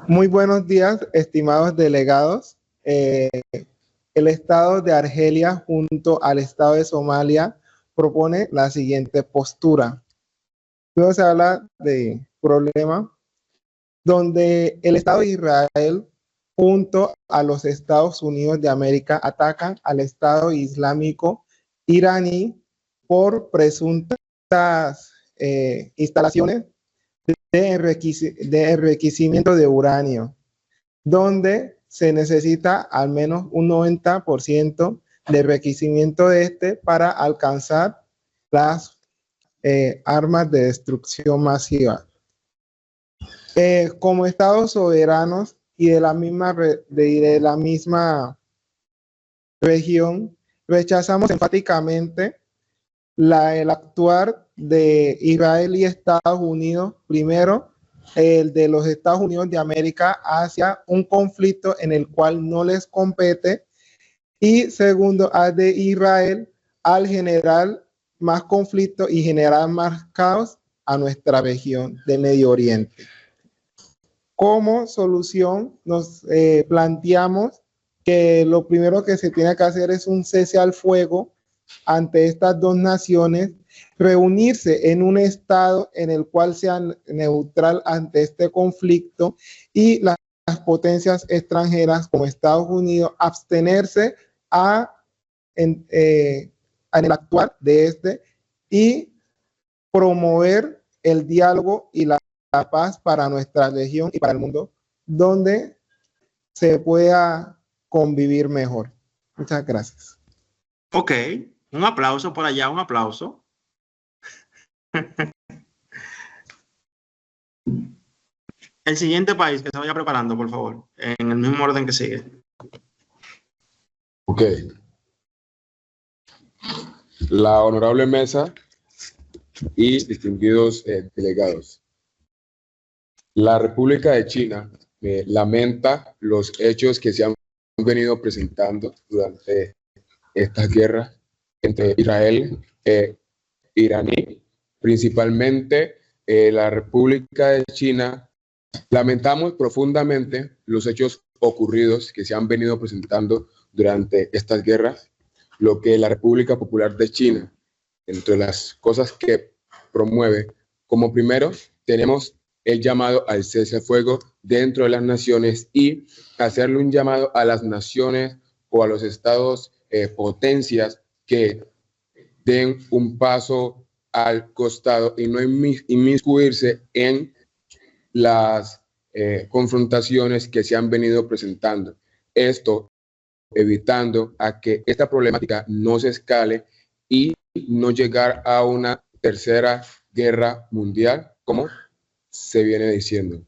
Muy buenos días, estimados delegados. El Estado de Argelia junto al Estado de Somalia propone la siguiente postura. Luego se habla de problema donde el Estado de Israel junto a los Estados Unidos de América atacan al Estado Islámico iraní por presuntas instalaciones de enriquecimiento de uranio, donde se necesita al menos un 90% de enriquecimiento de para alcanzar las armas de destrucción masiva. Como estados soberanos y de la misma región, rechazamos enfáticamente el actuar de Israel y Estados Unidos, primero, el de los Estados Unidos de América hacia un conflicto en el cual no les compete, y segundo, al de Israel al generar más conflicto y generar más caos a nuestra región de Medio Oriente. Como solución, nos planteamos que lo primero que se tiene que hacer es un cese al fuego ante estas dos naciones, reunirse en un estado en el cual sea neutral ante este conflicto y las potencias extranjeras como Estados Unidos abstenerse en el actuar de y promover el diálogo y la paz para nuestra región y para el mundo, donde se pueda convivir mejor. Muchas gracias. Ok, un aplauso por allá, un aplauso. El siguiente país que se vaya preparando, por favor, en el mismo orden que sigue. Ok. La honorable mesa y distinguidos delegados. La República de China lamenta los hechos que se han venido presentando durante estas guerras entre Israel e iraní, principalmente la República de China. Lamentamos profundamente los hechos ocurridos que se han venido presentando durante estas guerras, lo que la República Popular de China, entre las cosas que promueve, como primero, tenemos el llamado al cese al fuego dentro de las naciones y hacerle un llamado a las naciones o a los estados potencias que den un paso al costado y no inmiscuirse en las confrontaciones que se han venido presentando. Esto evitando a que esta problemática no se escale y no llegar a una tercera guerra mundial, como se viene diciendo.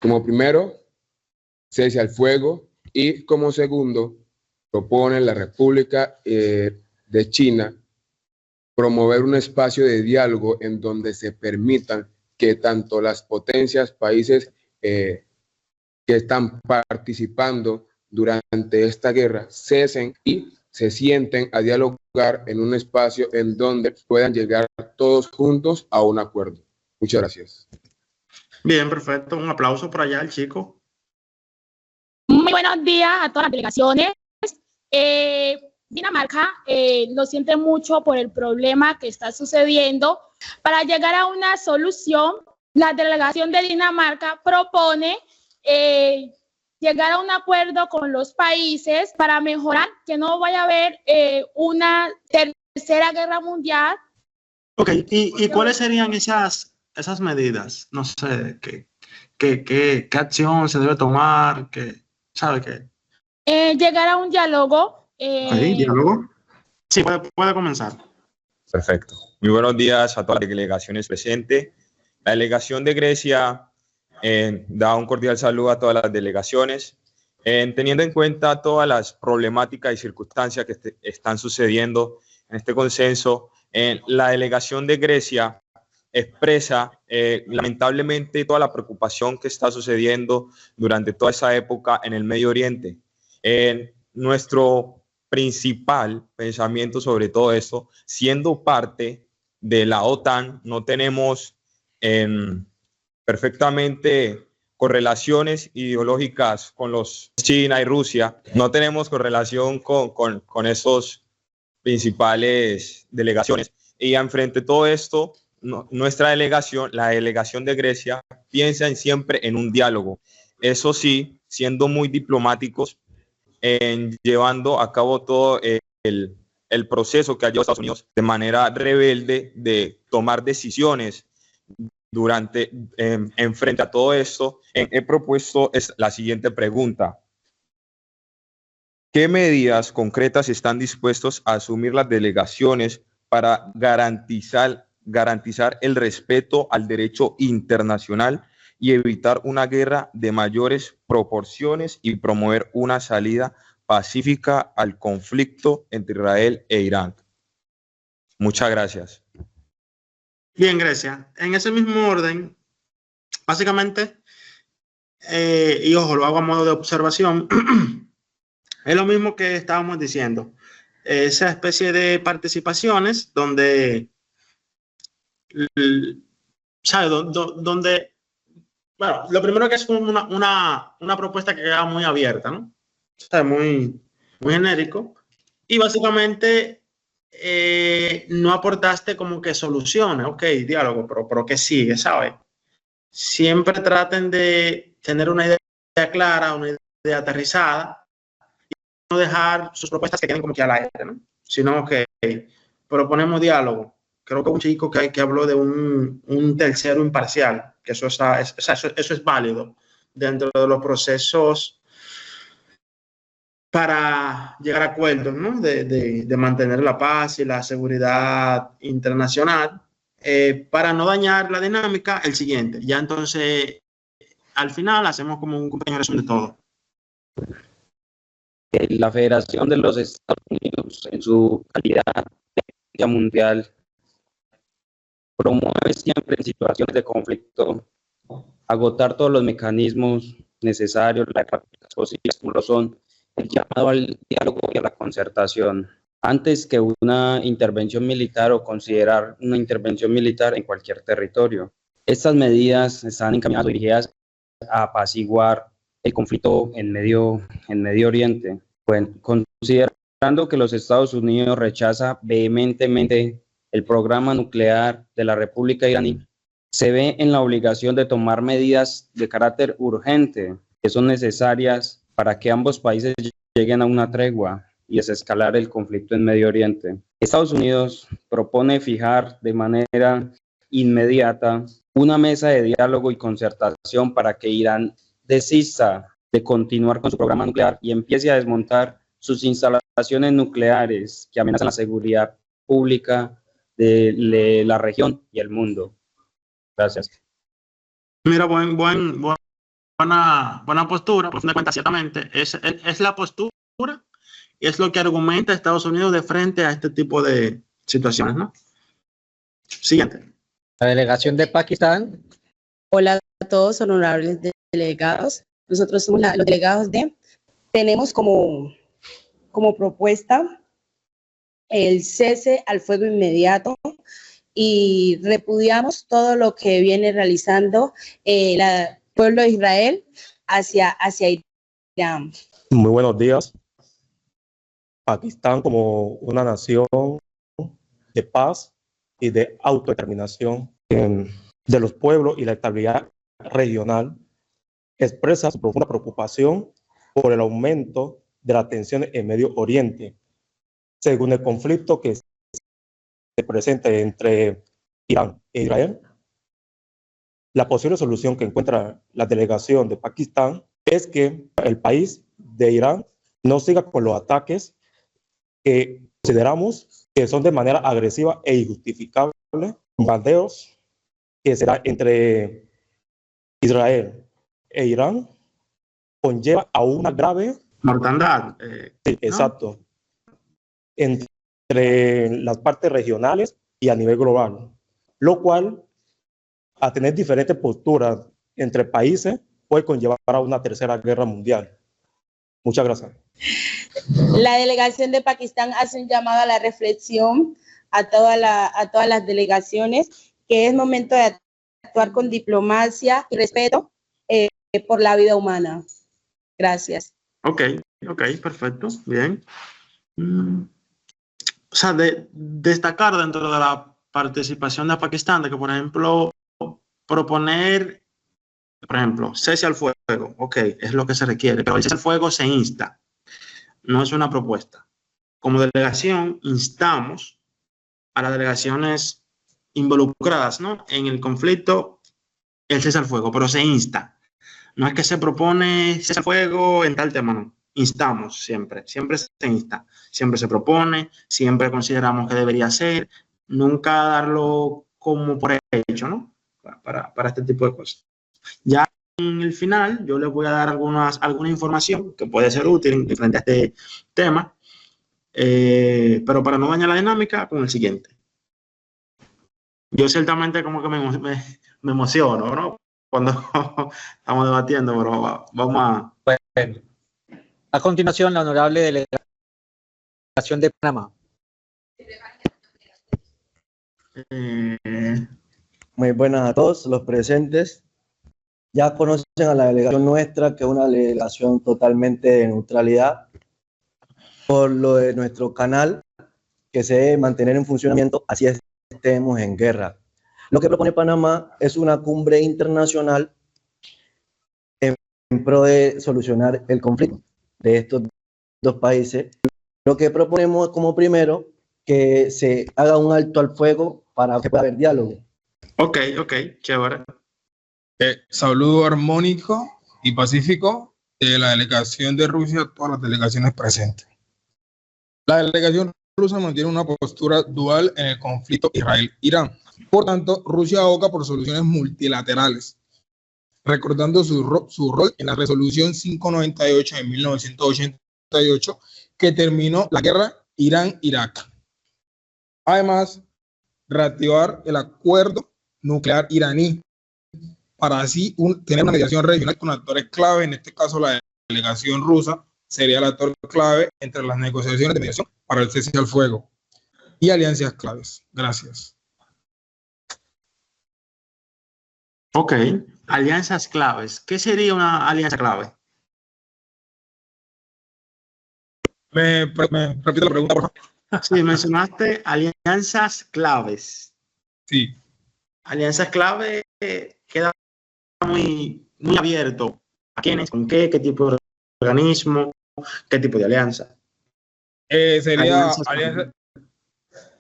Como primero, cese al fuego, y como segundo, propone la República de China promover un espacio de diálogo en donde se permitan que tanto las potencias, países que están participando durante esta guerra cesen y se sienten a dialogar en un espacio en donde puedan llegar todos juntos a un acuerdo. Muchas gracias. Bien, perfecto. Un aplauso por allá al chico. Muy buenos días a todas las delegaciones. Dinamarca lo siente mucho por el problema que está sucediendo. Para llegar a una solución, la delegación de Dinamarca propone llegar a un acuerdo con los países para mejorar que no vaya a haber una tercera guerra mundial. Ok, ¿y cuáles serían esas medidas? No sé, ¿qué acción se debe tomar? ¿Sabe qué? Llegar a un diálogo. ¿Diálogo? Sí, puede comenzar. Perfecto. Muy buenos días a todas las delegaciones presentes. La delegación de Grecia da un cordial saludo a todas las delegaciones, teniendo en cuenta todas las problemáticas y circunstancias que están sucediendo en este consenso. La delegación de Grecia expresa lamentablemente toda la preocupación que está sucediendo durante toda esa época en el Medio Oriente. Nuestro principal pensamiento sobre todo esto, siendo parte de la OTAN, no tenemos perfectamente correlaciones ideológicas con los China y Rusia, no tenemos correlación con esos principales delegaciones. Y enfrente de todo esto, nuestra delegación, la delegación de Grecia, piensa siempre en un diálogo. Eso sí, siendo muy diplomáticos, llevando a cabo todo el proceso que ha llevado Estados Unidos de manera rebelde de tomar decisiones frente a todo esto. He propuesto la siguiente pregunta: ¿qué medidas concretas están dispuestos a asumir las delegaciones para garantizar el respeto al derecho internacional y evitar una guerra de mayores proporciones y promover una salida pacífica al conflicto entre Israel e Irán? Muchas gracias. Bien, Grecia. En ese mismo orden, básicamente, y ojo, lo hago a modo de observación, es lo mismo que estábamos diciendo. Esa especie de participaciones donde, ¿sabes? Donde, bueno, lo primero que es una propuesta que queda muy abierta, ¿no? O sea, muy genérico. Y básicamente no aportaste como que soluciones. Ok, diálogo, pero ¿qué sigue, sabes? Siempre traten de tener una idea clara, una idea aterrizada, y no dejar sus propuestas que queden como que al aire, ¿no? Sino que proponemos diálogo. Creo que un chico que habló de un tercero imparcial, que eso es válido dentro de los procesos para llegar a acuerdos, ¿no? de mantener la paz y la seguridad internacional. Para no dañar la dinámica, el siguiente. Ya entonces, al final, hacemos como un pequeño resumen de todo. La Federación de los Estados Unidos, en su calidad de mundial, promueve siempre en situaciones de conflicto agotar todos los mecanismos necesarios, las prácticas posibles, como lo son el llamado al diálogo y a la concertación, antes que una intervención militar o considerar una intervención militar en cualquier territorio. Estas medidas están encaminadas o dirigidas a apaciguar el conflicto en Medio Oriente. Bueno, considerando que los Estados Unidos rechaza vehementemente el programa nuclear de la República iraní, se ve en la obligación de tomar medidas de carácter urgente que son necesarias para que ambos países lleguen a una tregua y desescalar el conflicto en Medio Oriente. Estados Unidos propone fijar de manera inmediata una mesa de diálogo y concertación para que Irán desista de continuar con su programa nuclear y empiece a desmontar sus instalaciones nucleares que amenazan la seguridad pública de la región y el mundo. Gracias. Mira, buena postura, por fin de cuentas, ciertamente. Es la postura y es lo que argumenta Estados Unidos de frente a este tipo de situaciones, ¿no? Siguiente. La delegación de Pakistán. Hola a todos, honorables delegados. Nosotros somos los delegados tenemos como propuesta el cese al fuego inmediato y repudiamos todo lo que viene realizando el pueblo de Israel hacia Irán. Muy buenos días. Pakistán, como una nación de paz y de autodeterminación de los pueblos y la estabilidad regional, expresa su profunda preocupación por el aumento de las tensiones en Medio Oriente, según el conflicto que se presenta entre Irán e Israel. La posible solución que encuentra la delegación de Pakistán es que el país de Irán no siga con los ataques que consideramos que son de manera agresiva e injustificable, bombardeos que será entre Israel e Irán, conlleva a una grave mortandad. Sí, exacto. Entre las partes regionales y a nivel global, lo cual, a tener diferentes posturas entre países, puede conllevar a una tercera guerra mundial. Muchas gracias. La delegación de Pakistán hace un llamado a la reflexión a todas las delegaciones, que es momento de actuar con diplomacia y respeto por la vida humana. Gracias. Ok, perfecto, bien. O sea, destacar dentro de la participación de Pakistán, de que, por ejemplo, proponer, por ejemplo, cese al fuego, ok, es lo que se requiere, pero el cese al fuego se insta, no es una propuesta. Como delegación, instamos a las delegaciones involucradas, ¿no?, en el conflicto, el cese al fuego, pero se insta. No es que se propone cese al fuego en tal tema, no. Instamos siempre se insta, siempre se propone, siempre consideramos que debería ser, nunca darlo como por hecho, ¿no? Para este tipo de cosas. Ya en el final, yo les voy a dar alguna información que puede ser útil frente a este tema, pero para no dañar la dinámica, con el siguiente. Yo ciertamente como que me emociono, ¿no?, cuando estamos debatiendo, pero vamos a... Bueno, a continuación, la honorable delegación de Panamá. Muy buenas a todos los presentes. Ya conocen a la delegación nuestra, que es una delegación totalmente de neutralidad, por lo de nuestro canal, que se debe mantener en funcionamiento, así estemos en guerra. Lo que propone Panamá es una cumbre internacional en pro de solucionar el conflicto de estos dos países. Lo que proponemos como primero, que se haga un alto al fuego para que pueda haber diálogo. Ok, chévere. Saludo armónico y pacífico de la delegación de Rusia a todas las delegaciones presentes. La delegación rusa mantiene una postura dual en el conflicto Israel-Irán. Por tanto, Rusia aboga por soluciones multilaterales, recordando su rol en la resolución 598 de 1988, que terminó la guerra Irán-Irak. Además, reactivar el acuerdo nuclear iraní, para así tener una mediación regional con actores clave. En este caso, la delegación rusa sería el actor clave entre las negociaciones de mediación para el cese al fuego y alianzas claves. Gracias. Ok, alianzas claves. ¿Qué sería una alianza clave? ¿Me repite la pregunta, por favor? Sí, mencionaste alianzas claves. Sí. Alianzas clave queda muy abierto. ¿A quiénes? ¿Con qué? ¿Qué tipo de organismo? ¿Qué tipo de alianza? Sería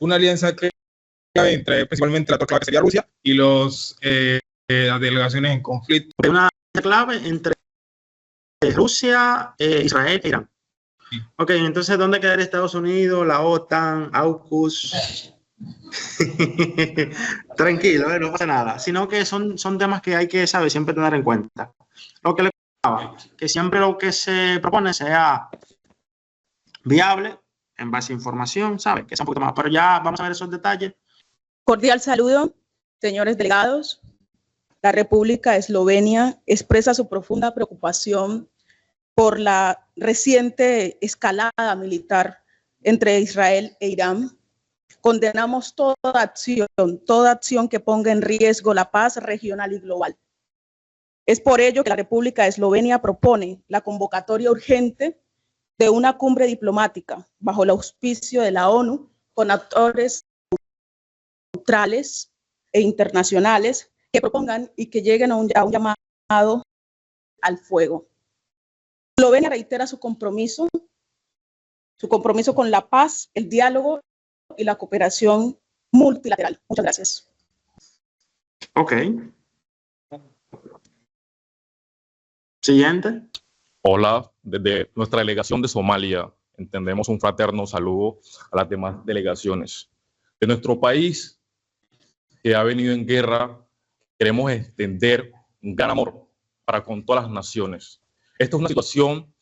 una alianza clave entre, principalmente, la actor clave sería Rusia y las delegaciones en conflicto. Una alianza clave entre Rusia, Israel e Irán. Sí. Ok, entonces, ¿dónde quedaría Estados Unidos, la OTAN, AUKUS? Tranquilo, no pasa nada. Sino que son temas que hay que saber siempre tener en cuenta. Lo que le comentaba, que siempre lo que se propone sea viable en base a información, ¿sabes? Que sea un poquito más. Pero ya vamos a ver esos detalles. Cordial saludo, señores delegados. La República de Eslovenia expresa su profunda preocupación por la reciente escalada militar entre Israel e Irán. Condenamos toda acción que ponga en riesgo la paz regional y global. Es por ello que la República de Eslovenia propone la convocatoria urgente de una cumbre diplomática bajo el auspicio de la ONU con actores neutrales e internacionales que propongan y que lleguen a un llamado al fuego. Eslovenia reitera su compromiso con la paz, el diálogo y la cooperación multilateral. Muchas gracias. Ok. Siguiente. Hola, desde nuestra delegación de Somalia entendemos un fraterno saludo a las demás delegaciones. De nuestro país, que ha venido en guerra, queremos extender un gran amor para con todas las naciones. Esta es una situación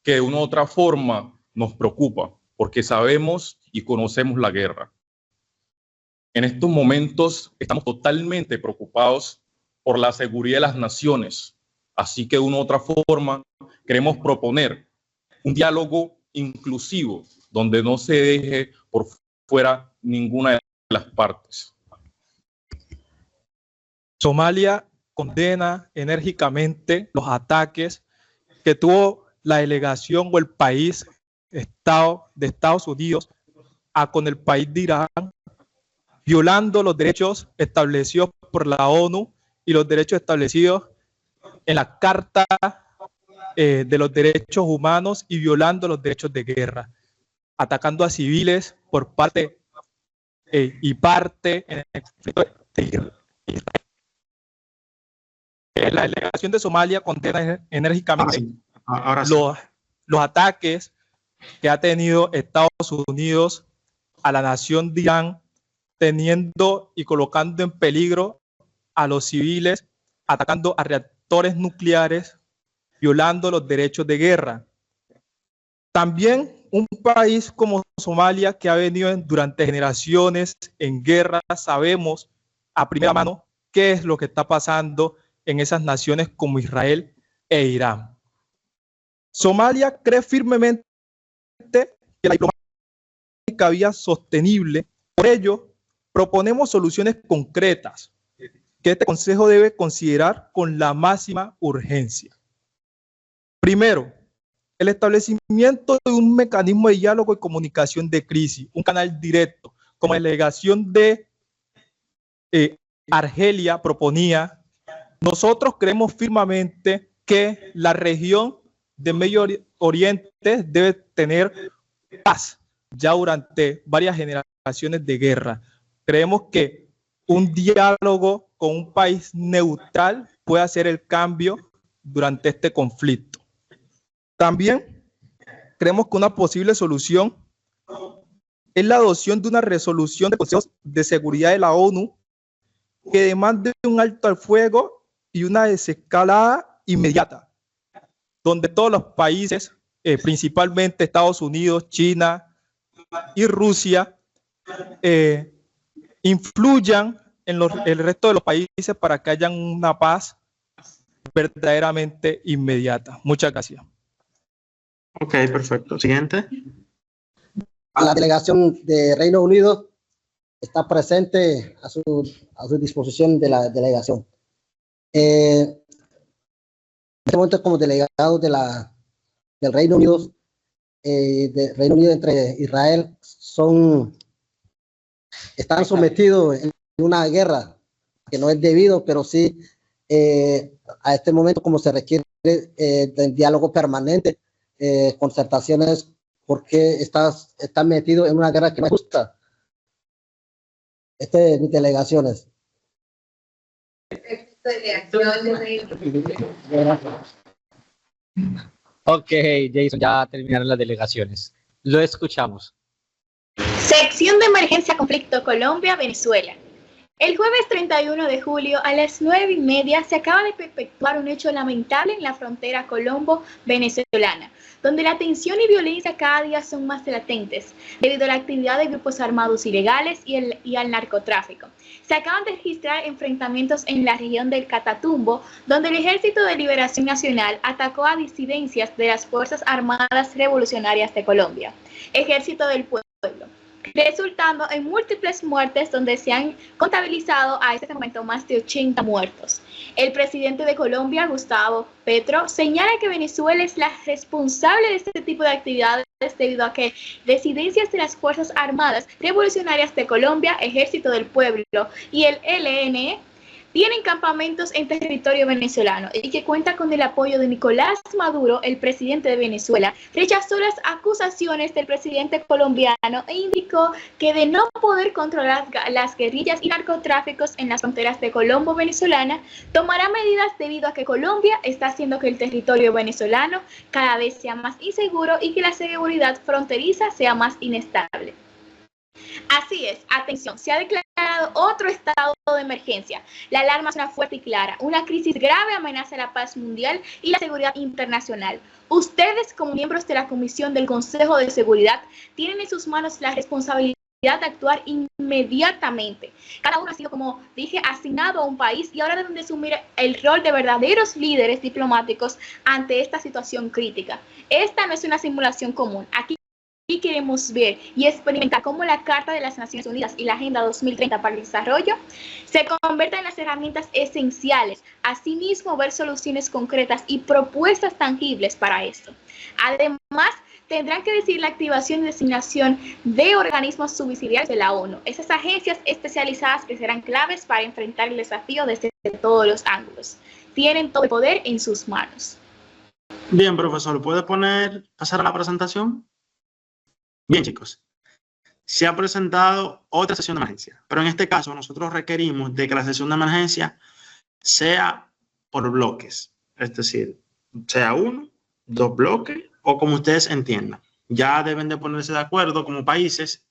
que de una u otra forma nos preocupa, porque sabemos y conocemos la guerra. En estos momentos estamos totalmente preocupados por la seguridad de las naciones, así que de una u otra forma queremos proponer un diálogo inclusivo, donde no se deje por fuera ninguna de las partes. Somalia condena enérgicamente los ataques que tuvo la delegación o el país de Estados Unidos con el país de Irán, violando los derechos establecidos por la ONU y los derechos establecidos en la Carta de los Derechos Humanos y violando los derechos de guerra, atacando a civiles por parte y parte en el conflicto de Israel. La delegación de Somalia condena enérgicamente los ataques que ha tenido Estados Unidos a la nación de Irán, teniendo y colocando en peligro a los civiles, atacando a reactores nucleares, violando los derechos de guerra. También un país como Somalia, que ha venido durante generaciones en guerra, sabemos a primera mano qué es lo que está pasando en esas naciones como Israel e Irán. Somalia cree firmemente que la diplomática vía sostenible. Por ello, proponemos soluciones concretas que este Consejo debe considerar con la máxima urgencia. Primero, el establecimiento de un mecanismo de diálogo y comunicación de crisis, un canal directo, como la delegación de Argelia proponía. Nosotros creemos firmemente que la región de Medio Oriente debe tener paz ya durante varias generaciones de guerra. Creemos que un diálogo con un país neutral puede hacer el cambio durante este conflicto. También creemos que una posible solución es la adopción de una resolución del Consejo de Seguridad de la ONU que demande un alto al fuego y una desescalada inmediata, donde todos los países, principalmente Estados Unidos, China y Rusia, influyan en el resto de los países para que haya una paz verdaderamente inmediata. Muchas gracias. Ok, perfecto. Siguiente. La delegación de Reino Unido está presente a su disposición de la delegación. En este momento, como delegados del Reino Unido, entre Israel, están sometidos en una guerra que no es debido, pero sí a este momento, como se requiere de diálogo permanente, concertaciones, porque están metidos en una guerra que no es justa. Mis delegaciones. Ok, Jason, ya terminaron las delegaciones. Lo escuchamos. Sección de emergencia conflicto Colombia-Venezuela. El jueves 31 de julio a las 9:30 se acaba de perpetuar un hecho lamentable en la frontera colombo-venezolana, donde la tensión y violencia cada día son más latentes debido a la actividad de grupos armados ilegales y al narcotráfico. Se acaban de registrar enfrentamientos en la región del Catatumbo, donde el Ejército de Liberación Nacional atacó a disidencias de las Fuerzas Armadas Revolucionarias de Colombia, Ejército del Pueblo, resultando en múltiples muertes donde se han contabilizado a este momento más de 80 muertos. El presidente de Colombia, Gustavo Petro, señala que Venezuela es la responsable de este tipo de actividades debido a que disidencias de las Fuerzas Armadas Revolucionarias de Colombia, Ejército del Pueblo y el ELN tienen campamentos en territorio venezolano y que cuenta con el apoyo de Nicolás Maduro, el presidente de Venezuela. Rechazó las acusaciones del presidente colombiano e indicó que de no poder controlar las guerrillas y narcotráficos en las fronteras de Colombo venezolana, tomará medidas debido a que Colombia está haciendo que el territorio venezolano cada vez sea más inseguro y que la seguridad fronteriza sea más inestable. Así es, atención, se ha declarado otro estado de emergencia. La alarma suena fuerte y clara. Una crisis grave amenaza la paz mundial y la seguridad internacional. Ustedes, como miembros de la Comisión del Consejo de Seguridad, tienen en sus manos la responsabilidad de actuar inmediatamente. Cada uno ha sido, como dije, asignado a un país y ahora deben de asumir el rol de verdaderos líderes diplomáticos ante esta situación crítica. Esta no es una simulación común. Aquí queremos ver y experimentar cómo la Carta de las Naciones Unidas y la Agenda 2030 para el Desarrollo se convierten en las herramientas esenciales. Asimismo, ver soluciones concretas y propuestas tangibles para esto. Además, tendrán que decidir la activación y designación de organismos subsidiarios de la ONU, esas agencias especializadas que serán claves para enfrentar el desafío desde todos los ángulos. Tienen todo el poder en sus manos. Bien, profesor, ¿puede pasar a la presentación? Bien, chicos, se ha presentado otra sesión de emergencia, pero en este caso nosotros requerimos de que la sesión de emergencia sea por bloques, es decir, sea 1, 2 bloques o como ustedes entiendan. Ya deben de ponerse de acuerdo como países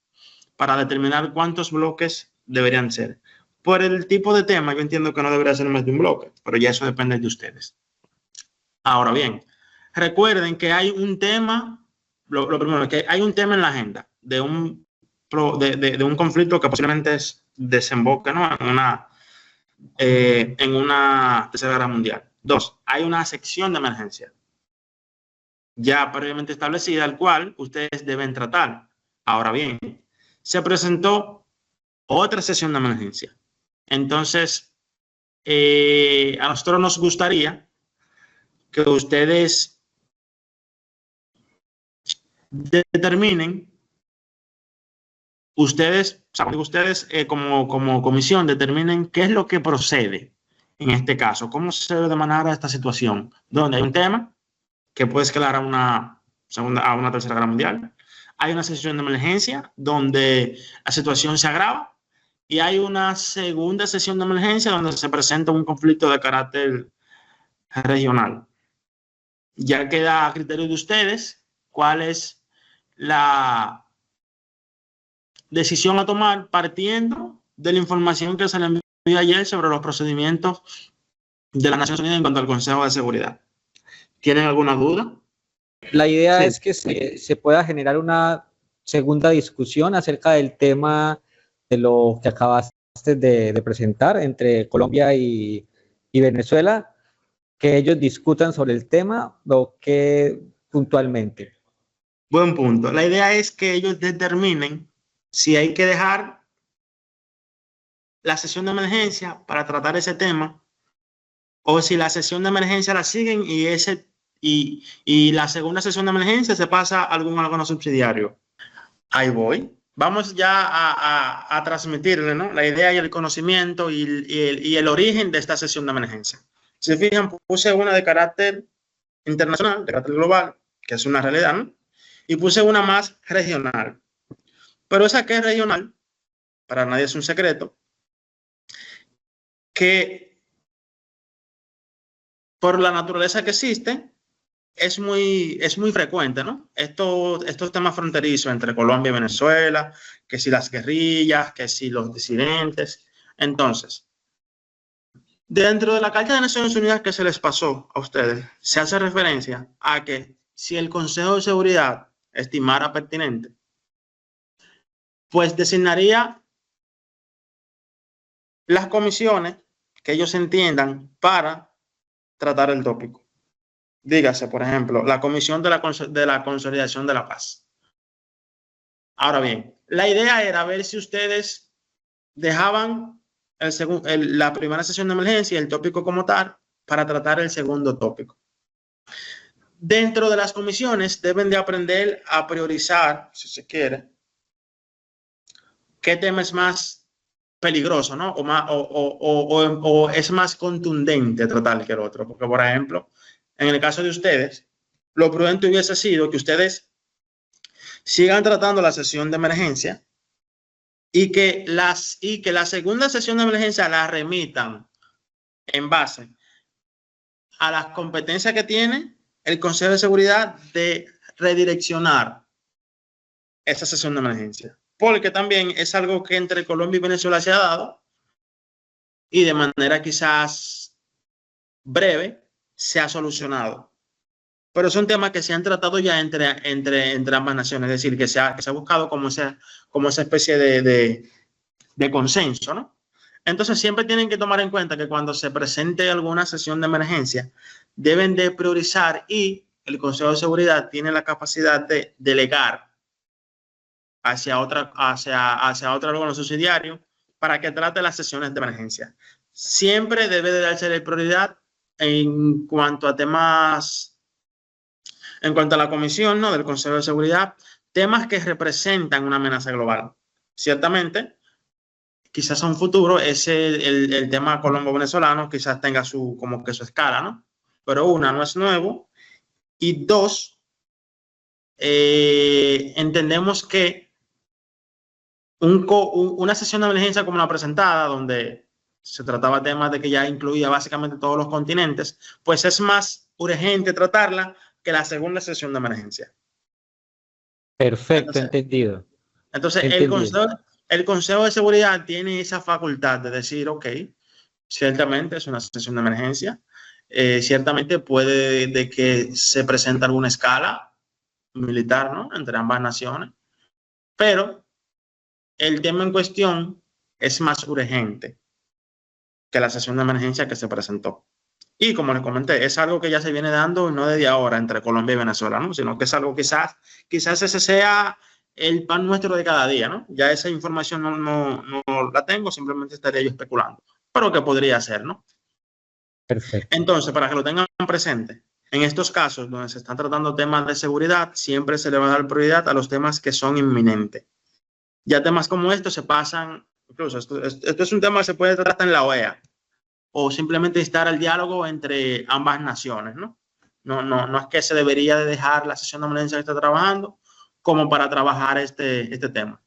para determinar cuántos bloques deberían ser. Por el tipo de tema, yo entiendo que no debería ser más de un bloque, pero ya eso depende de ustedes. Ahora bien, recuerden que hay un tema. Lo primero es que hay un tema en la agenda de un conflicto que posiblemente desemboque, ¿no?, en una tercera guerra mundial. 2, hay una sección de emergencia ya previamente establecida, al cual ustedes deben tratar. Ahora bien, se presentó otra sesión de emergencia. Entonces, a nosotros nos gustaría que ustedes determinen, como comisión, determinen qué es lo que procede en este caso, cómo se debe de manejar esta situación, donde hay un tema que puede escalar a una tercera guerra mundial, hay una sesión de emergencia donde la situación se agrava y hay una segunda sesión de emergencia donde se presenta un conflicto de carácter regional. Ya queda a criterio de ustedes cuál es la decisión a tomar partiendo de la información que se le envió ayer sobre los procedimientos de las Naciones Unidas en cuanto al Consejo de Seguridad. ¿Tienen alguna duda? La idea es que se pueda generar una segunda discusión acerca del tema de lo que acabaste de presentar entre Colombia y Venezuela, que ellos discutan sobre el tema o que puntualmente. Buen punto. La idea es que ellos determinen si hay que dejar la sesión de emergencia para tratar ese tema o si la sesión de emergencia la siguen y la segunda sesión de emergencia se pasa a algún órgano subsidiario. Ahí voy. Vamos ya a transmitirle, ¿no?, la idea y el conocimiento y el origen de esta sesión de emergencia. Si se fijan, puse una de carácter internacional, de carácter global, que es una realidad, ¿no?, y puse una más regional. Pero esa que es regional, para nadie es un secreto, que por la naturaleza que existe, es muy frecuente, ¿no? Estos temas fronterizos entre Colombia y Venezuela, que si las guerrillas, que si los disidentes. Entonces, dentro de la Carta de Naciones Unidas que se les pasó a ustedes, se hace referencia a que si el Consejo de Seguridad estimara pertinente, pues designaría las comisiones que ellos entiendan para tratar el tópico. Dígase, por ejemplo, la Comisión de la Consolidación de la Paz. Ahora bien, la idea era ver si ustedes dejaban la primera sesión de emergencia y el tópico como tal para tratar el segundo tópico. Dentro de las comisiones deben de aprender a priorizar, si se quiere, qué tema es más peligroso, ¿no? O es más contundente tratar que el otro. Porque, por ejemplo, en el caso de ustedes, lo prudente hubiese sido que ustedes sigan tratando la sesión de emergencia y que la segunda sesión de emergencia la remitan en base a las competencias que tiene el Consejo de Seguridad de redireccionar esa sesión de emergencia. Porque también es algo que entre Colombia y Venezuela se ha dado y de manera quizás breve se ha solucionado. Pero son temas que se han tratado ya entre ambas naciones, es decir, que se ha buscado como esa especie de consenso, ¿no? Entonces siempre tienen que tomar en cuenta que cuando se presente alguna sesión de emergencia, deben de priorizar y el Consejo de Seguridad tiene la capacidad de delegar hacia otro órgano subsidiario para que trate las sesiones de emergencia. Siempre debe de darse la prioridad en cuanto a temas, en cuanto a la comisión, ¿no?, del Consejo de Seguridad, temas que representan una amenaza global. Ciertamente, quizás a un futuro el tema colombo-venezolano quizás tenga como que su escala, ¿no? Pero una, no es nuevo, y dos, entendemos que una sesión de emergencia como la presentada, donde se trataba temas de que ya incluía básicamente todos los continentes, pues es más urgente tratarla que la segunda sesión de emergencia. Perfecto, entendido. Entonces, el Consejo de Seguridad tiene esa facultad de decir, ok, ciertamente es una sesión de emergencia, ciertamente puede de que se presente alguna escala militar, ¿no?, entre ambas naciones, pero el tema en cuestión es más urgente que la sesión de emergencia que se presentó. Y como les comenté, es algo que ya se viene dando no desde ahora entre Colombia y Venezuela, ¿no?, sino que es algo quizás ese sea el pan nuestro de cada día, ¿no? Ya esa información no la tengo, simplemente estaría yo especulando, pero que podría ser, ¿no? Perfecto. Entonces, para que lo tengan presente, en estos casos donde se están tratando temas de seguridad, siempre se le va a dar prioridad a los temas que son inminentes. Ya temas como estos se pasan, incluso esto es un tema que se puede tratar en la OEA, o simplemente instar al diálogo entre ambas naciones, ¿no? No es que se debería de dejar la sesión de emergencia que está trabajando como para trabajar este tema.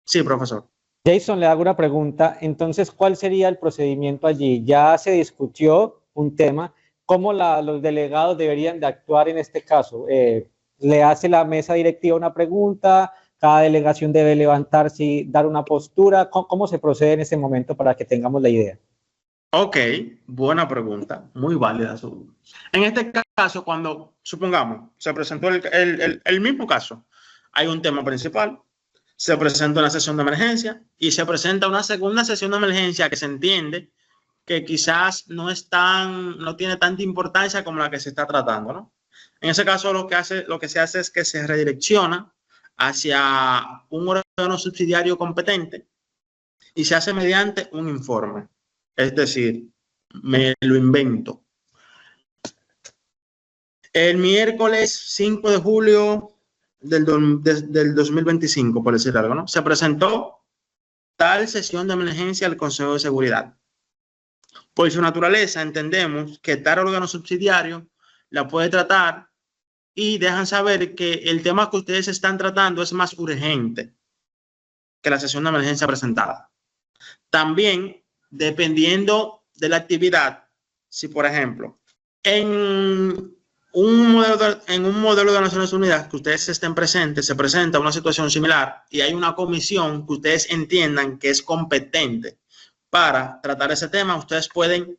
Sí, profesor. Jason, le hago una pregunta. Entonces, ¿cuál sería el procedimiento allí? Ya se discutió un tema. ¿Cómo los delegados deberían de actuar en este caso? ¿Le hace la mesa directiva una pregunta? ¿Cada delegación debe levantarse y dar una postura? ¿Cómo se procede en ese momento para que tengamos la idea? Ok, buena pregunta, muy válida. En este caso, cuando, supongamos, se presentó el mismo caso, hay un tema principal, se presenta una sesión de emergencia y se presenta una segunda sesión de emergencia que se entiende que quizás no tiene tanta importancia como la que se está tratando, ¿no? En ese caso, lo que se hace es que se redirecciona hacia un órgano subsidiario competente y se hace mediante un informe. Es decir, me lo invento. El miércoles 5 de julio del 2025, por decir algo, ¿no?, se presentó tal sesión de emergencia al Consejo de Seguridad. Por su naturaleza, entendemos que tal órgano subsidiario la puede tratar y dejan saber que el tema que ustedes están tratando es más urgente que la sesión de emergencia presentada. También, dependiendo de la actividad, si por ejemplo, en en un modelo de Naciones Unidas que ustedes estén presentes, se presenta una situación similar y hay una comisión que ustedes entiendan que es competente para tratar ese tema, ustedes pueden,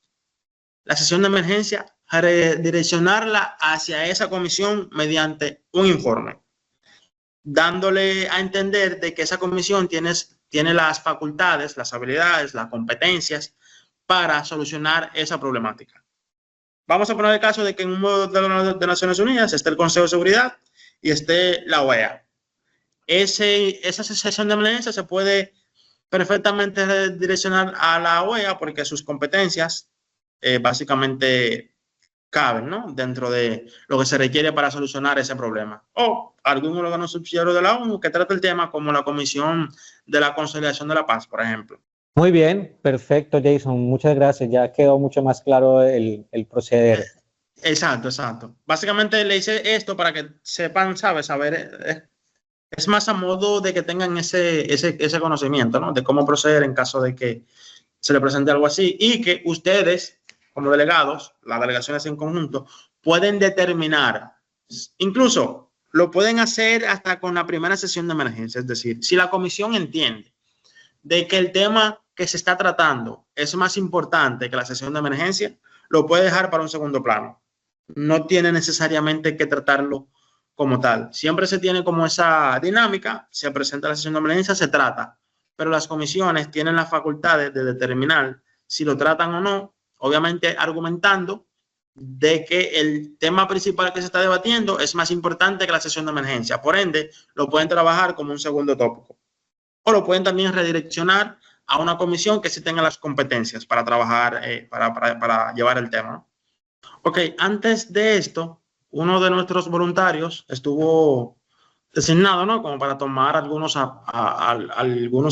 la sesión de emergencia, redireccionarla hacia esa comisión mediante un informe, dándole a entender de que esa comisión tiene las facultades, las habilidades, las competencias para solucionar esa problemática. Vamos a poner el caso de que en un modelo de Naciones Unidas esté el Consejo de Seguridad y esté la OEA. Esa sesión de emergencia se puede perfectamente direccionar a la OEA porque sus competencias básicamente caben, ¿no?, dentro de lo que se requiere para solucionar ese problema. O algún órgano subsidiario de la ONU que trate el tema, como la Comisión de la Conciliación de la Paz, por ejemplo. Muy bien, perfecto, Jason. Muchas gracias. Ya quedó mucho más claro el proceder. Exacto, exacto. Básicamente le hice esto para que sepan, ¿sabes? Saber, es más a modo de que tengan ese conocimiento, ¿no?, de cómo proceder en caso de que se le presente algo así y que ustedes, como delegados, las delegaciones en conjunto, pueden determinar, incluso lo pueden hacer hasta con la primera sesión de emergencia. Es decir, si la comisión entiende de que el tema que se está tratando es más importante que la sesión de emergencia, lo puede dejar para un segundo plano. No tiene necesariamente que tratarlo como tal. Siempre se tiene como esa dinámica, se presenta la sesión de emergencia, se trata, pero las comisiones tienen las facultades de determinar si lo tratan o no, obviamente argumentando de que el tema principal que se está debatiendo es más importante que la sesión de emergencia. Por ende, lo pueden trabajar como un segundo tópico. O lo pueden también redireccionar a una comisión que sí tenga las competencias para trabajar, para llevar el tema. Ok, antes de esto, uno de nuestros voluntarios estuvo designado, ¿no?, como para tomar algunos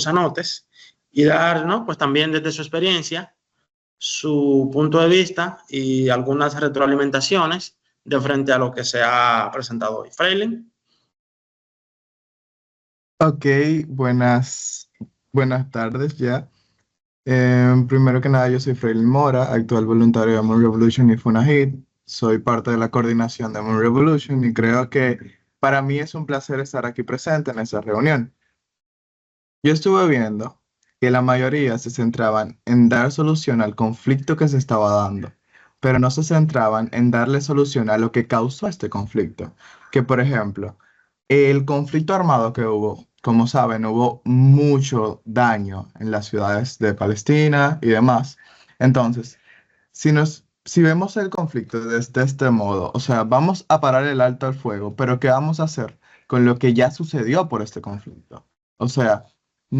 anotes y dar, ¿no?, pues también desde su experiencia, su punto de vista y algunas retroalimentaciones de frente a lo que se ha presentado hoy. Freilin. Ok, buenas tardes ya. Primero que nada, yo soy Freilin Mora, actual voluntario de Moon Revolution y FUNAHIT. Soy parte de la coordinación de Moon Revolution y creo que para mí es un placer estar aquí presente en esa reunión. Yo estuve viendo que la mayoría se centraban en dar solución al conflicto que se estaba dando, pero no se centraban en darle solución a lo que causó este conflicto. Que, por ejemplo, el conflicto armado que hubo, como saben, hubo mucho daño en las ciudades de Palestina y demás. Entonces, si vemos el conflicto desde este modo, o sea, vamos a parar el alto al fuego, pero ¿qué vamos a hacer con lo que ya sucedió por este conflicto? O sea,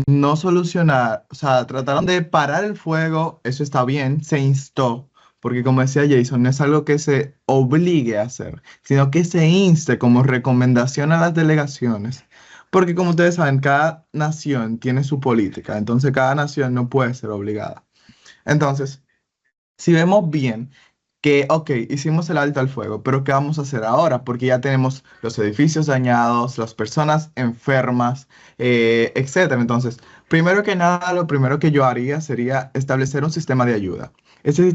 no solucionar, o sea, trataron de parar el fuego, eso está bien, se instó, porque como decía Jason, no es algo que se obligue a hacer, sino que se inste como recomendación a las delegaciones, porque como ustedes saben, cada nación tiene su política, entonces cada nación no puede ser obligada. Entonces, si vemos bien que, ok, hicimos el alto al fuego, pero ¿qué vamos a hacer ahora? Porque ya tenemos los edificios dañados, las personas enfermas, etcétera. Entonces, primero que nada, lo primero que yo haría sería establecer un sistema de ayuda. Ese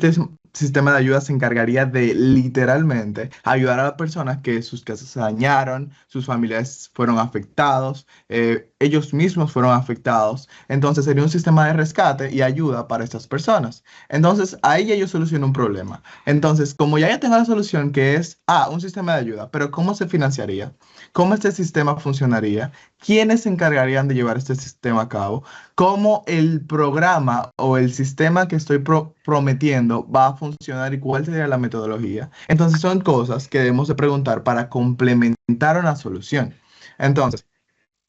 sistema de ayuda se encargaría de literalmente ayudar a las personas que sus casas se dañaron, sus familiares fueron afectados, ellos mismos fueron afectados. Entonces sería un sistema de rescate y ayuda para estas personas. Entonces ahí ya yo soluciono un problema. Entonces, como ya tengo la solución que es, un sistema de ayuda, pero ¿cómo se financiaría? ¿Cómo este sistema funcionaría? ¿Quiénes se encargarían de llevar este sistema a cabo? ¿Cómo el programa o el sistema que estoy prometiendo va a funcionar y cuál sería la metodología? Entonces son cosas que debemos de preguntar para complementar una solución. Entonces,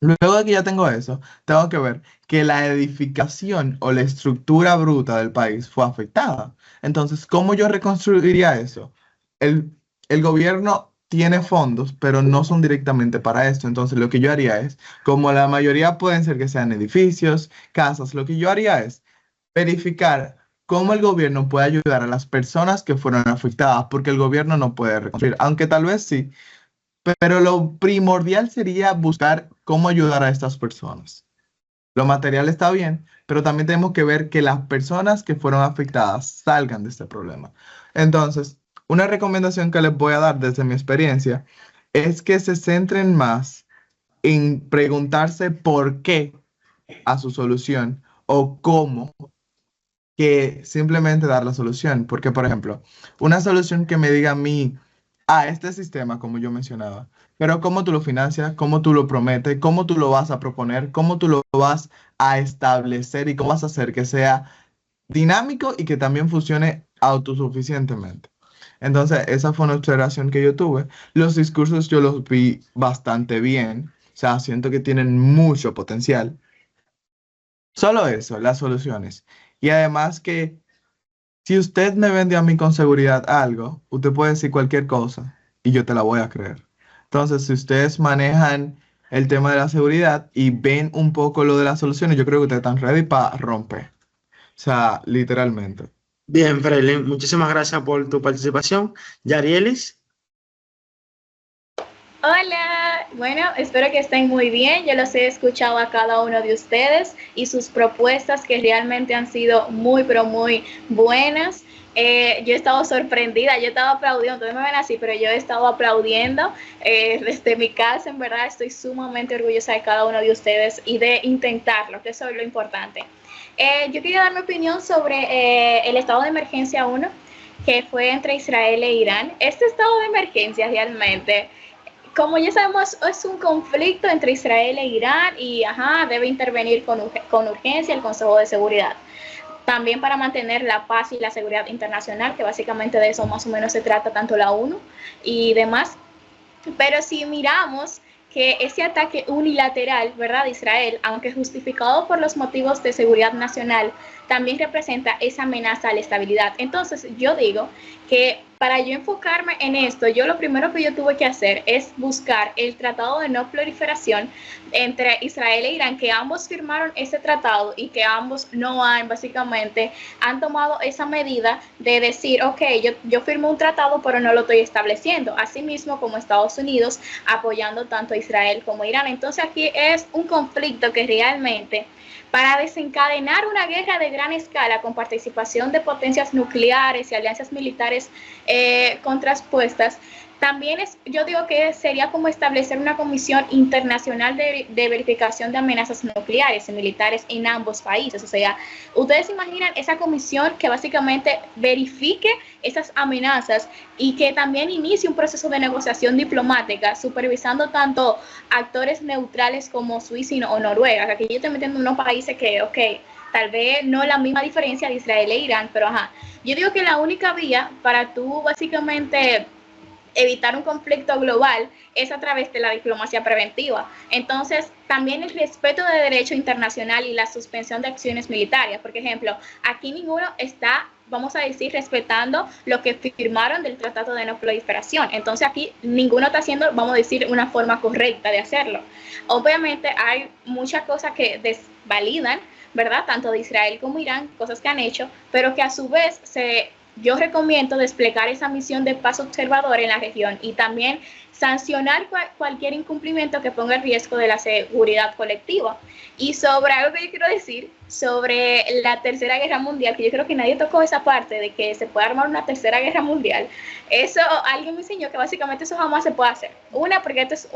luego de que ya tengo eso, tengo que ver que la edificación o la estructura bruta del país fue afectada. Entonces, ¿cómo yo reconstruiría eso? El gobierno tiene fondos, pero no son directamente para esto. Entonces, lo que yo haría es, como la mayoría pueden ser que sean edificios, casas, lo que yo haría es verificar cómo el gobierno puede ayudar a las personas que fueron afectadas, porque el gobierno no puede reconstruir, aunque tal vez sí. Pero lo primordial sería buscar cómo ayudar a estas personas. Lo material está bien, pero también tenemos que ver que las personas que fueron afectadas salgan de este problema. Entonces, una recomendación que les voy a dar desde mi experiencia es que se centren más en preguntarse por qué a su solución o cómo, que simplemente dar la solución. Porque, por ejemplo, una solución que me diga a mí, este sistema, como yo mencionaba, pero cómo tú lo financias, cómo tú lo prometes, cómo tú lo vas a proponer, cómo tú lo vas a establecer y cómo vas a hacer que sea dinámico y que también funcione autosuficientemente. Entonces, esa fue una observación que yo tuve. Los discursos yo los vi bastante bien, o sea, siento que tienen mucho potencial. Solo eso, las soluciones. Y además que si usted me vende a mí con seguridad algo, usted puede decir cualquier cosa y yo te la voy a creer. Entonces, si ustedes manejan el tema de la seguridad y ven un poco lo de las soluciones, yo creo que ustedes están ready para romper. O sea, literalmente. Bien, Freilin, muchísimas gracias por tu participación. Yarielis. Hola, bueno, espero que estén muy bien. Yo los he escuchado a cada uno de ustedes y sus propuestas que realmente han sido muy, pero muy buenas. Yo he estado sorprendida, yo he estado aplaudiendo, ustedes me ven así, pero yo he estado aplaudiendo desde mi casa. En verdad estoy sumamente orgullosa de cada uno de ustedes y de intentarlo, que eso es lo importante. Yo quería dar mi opinión sobre el estado de emergencia 1, que fue entre Israel e Irán. Este estado de emergencia realmente, como ya sabemos, es un conflicto entre Israel e Irán y debe intervenir con urgencia el Consejo de Seguridad. También para mantener la paz y la seguridad internacional, que básicamente de eso más o menos se trata tanto la ONU y demás. Pero si miramos que ese ataque unilateral, ¿verdad?, de Israel, aunque justificado por los motivos de seguridad nacional, también representa esa amenaza a la estabilidad. Entonces, yo digo que para yo enfocarme en esto, lo primero que yo tuve que hacer es buscar el tratado de no proliferación entre Israel e Irán, que ambos firmaron ese tratado y que ambos básicamente han tomado esa medida de decir, ok, yo firmo un tratado, pero no lo estoy estableciendo. Asimismo, como Estados Unidos apoyando tanto a Israel como a Irán. Entonces, aquí es un conflicto que realmente, para desencadenar una guerra de gran escala con participación de potencias nucleares y alianzas militares contrapuestas, también yo digo que sería como establecer una comisión internacional de verificación de amenazas nucleares y militares en ambos países. O sea, ustedes imaginan esa comisión que básicamente verifique esas amenazas y que también inicie un proceso de negociación diplomática, supervisando tanto actores neutrales como Suiza o Noruega. Aquí yo estoy metiendo unos países que, ok, tal vez no la misma diferencia de Israel e Irán, pero yo digo que la única vía para tú básicamente evitar un conflicto global es a través de la diplomacia preventiva. Entonces, también el respeto de derecho internacional y la suspensión de acciones militares. Por ejemplo, aquí ninguno está, vamos a decir, respetando lo que firmaron del Tratado de No Proliferación. Entonces, aquí ninguno está haciendo, vamos a decir, una forma correcta de hacerlo. Obviamente, hay muchas cosas que desvalidan, ¿verdad?, tanto de Israel como Irán, cosas que han hecho, pero que a su vez yo recomiendo desplegar esa misión de paz observadora en la región y también sancionar cualquier incumplimiento que ponga en riesgo de la seguridad colectiva. Y sobre algo que yo quiero decir, sobre la Tercera Guerra Mundial, que yo creo que nadie tocó esa parte de que se puede armar una Tercera Guerra Mundial, eso alguien me enseñó que básicamente eso jamás se puede hacer. Porque eso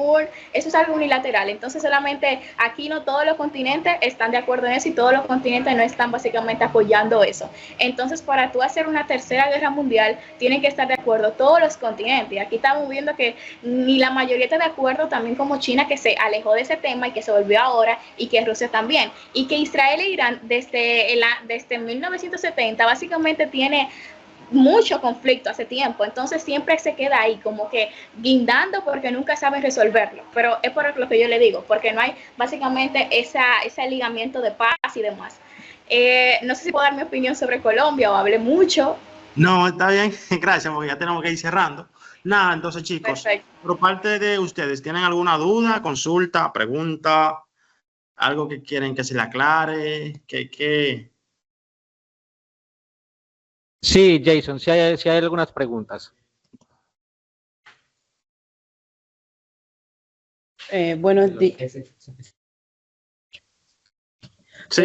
es algo unilateral, entonces solamente aquí no todos los continentes están de acuerdo en eso y todos los continentes no están básicamente apoyando eso. Entonces, para tú hacer una Tercera Guerra Mundial, tienen que estar de acuerdo todos los continentes. Y aquí estamos viendo que ni la mayoría está de acuerdo, también como China, que se alejó de ese tema y que se volvió ahora, y que Rusia también, y que Israel e Irán desde 1970 básicamente tiene mucho conflicto hace tiempo, entonces siempre se queda ahí como que guindando porque nunca saben resolverlo, pero es por lo que yo le digo, porque no hay básicamente ese ligamiento de paz y demás. No sé si puedo dar mi opinión sobre Colombia o hablé mucho. No, está bien, gracias, porque ya tenemos que ir cerrando. Nada, entonces chicos, perfecto. Por parte de ustedes, ¿tienen alguna duda, consulta, pregunta, algo que quieren que se le aclare? Sí, Jason, si hay algunas preguntas. Buenos días. Sí.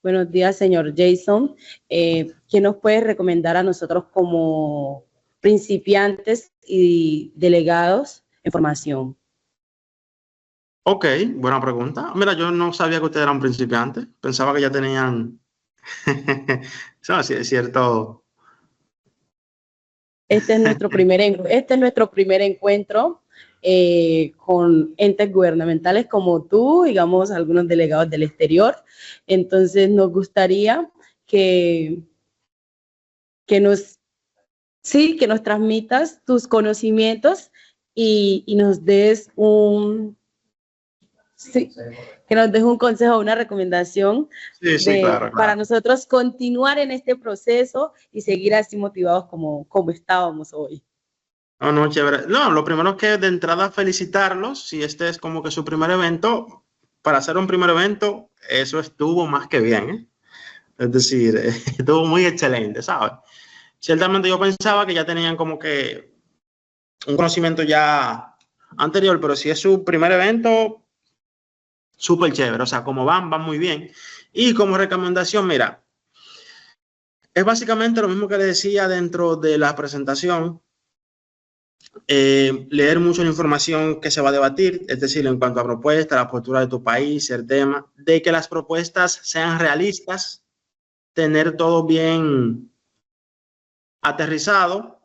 Buenos días, señor Jason. ¿Qué nos puede recomendar a nosotros como principiantes y delegados en formación. Ok, buena pregunta. Mira, yo no sabía que ustedes eran principiantes. Pensaba que ya tenían cierto. Este es nuestro primer encuentro con entes gubernamentales como tú, digamos, algunos delegados del exterior. Entonces, nos gustaría que nos transmitas tus conocimientos y nos des que nos des un consejo, una recomendación claro. Para nosotros continuar en este proceso y seguir así motivados como estábamos hoy. No, chévere. No, lo primero es que de entrada felicitarlos. Si este es como que su primer evento, para hacer un primer evento, eso estuvo más que bien, ¿eh? Es decir, estuvo muy excelente, ¿sabes? Ciertamente yo pensaba que ya tenían como que un conocimiento ya anterior, pero si es su primer evento, súper chévere. O sea, como van muy bien. Y como recomendación, mira, es básicamente lo mismo que le decía dentro de la presentación. Leer mucho la información que se va a debatir, es decir, en cuanto a propuestas, la postura de tu país, el tema, de que las propuestas sean realistas, tener todo bien aterrizado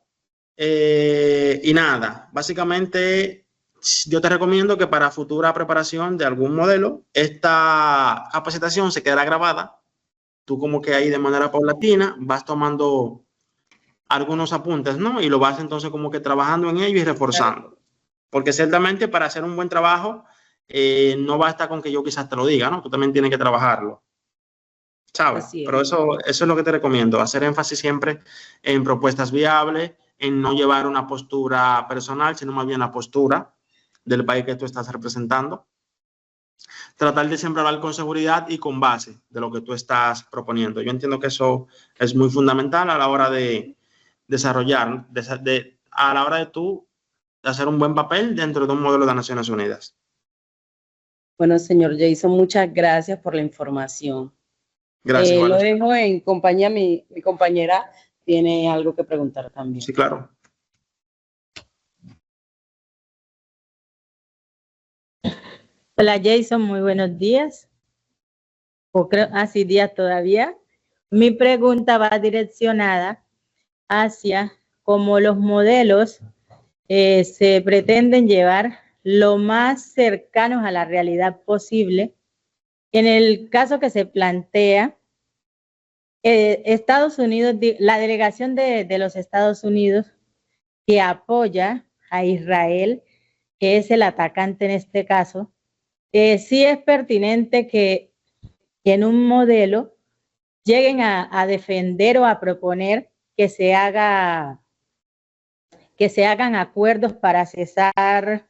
y nada, básicamente yo te recomiendo que para futura preparación de algún modelo, esta capacitación se quedará grabada, tú como que ahí de manera paulatina vas tomando algunos apuntes, ¿no? Y lo vas entonces como que trabajando en ello y reforzando. Porque ciertamente para hacer un buen trabajo no basta con que yo quizás te lo diga, ¿no? Tú también tienes que trabajarlo, ¿sabes? Pero eso es lo que te recomiendo, hacer énfasis siempre en propuestas viables, en no llevar una postura personal, sino más bien la postura del país que tú estás representando. Tratar de siempre hablar con seguridad y con base de lo que tú estás proponiendo. Yo entiendo que eso es muy fundamental a la hora de desarrollar, a la hora de tú hacer un buen papel dentro de un modelo de Naciones Unidas. Bueno, señor Jason, muchas gracias por la información. Gracias. Lo dejo en compañía, mi compañera tiene algo que preguntar también. Sí, claro. Hola Jason, muy buenos días. O creo, sí, días todavía. Mi pregunta va direccionada hacia cómo los modelos se pretenden llevar lo más cercanos a la realidad posible. En el caso que se plantea, Estados Unidos, la delegación de los Estados Unidos que apoya a Israel, que es el atacante en este caso, sí es pertinente que en un modelo lleguen a defender o a proponer que se hagan acuerdos para cesar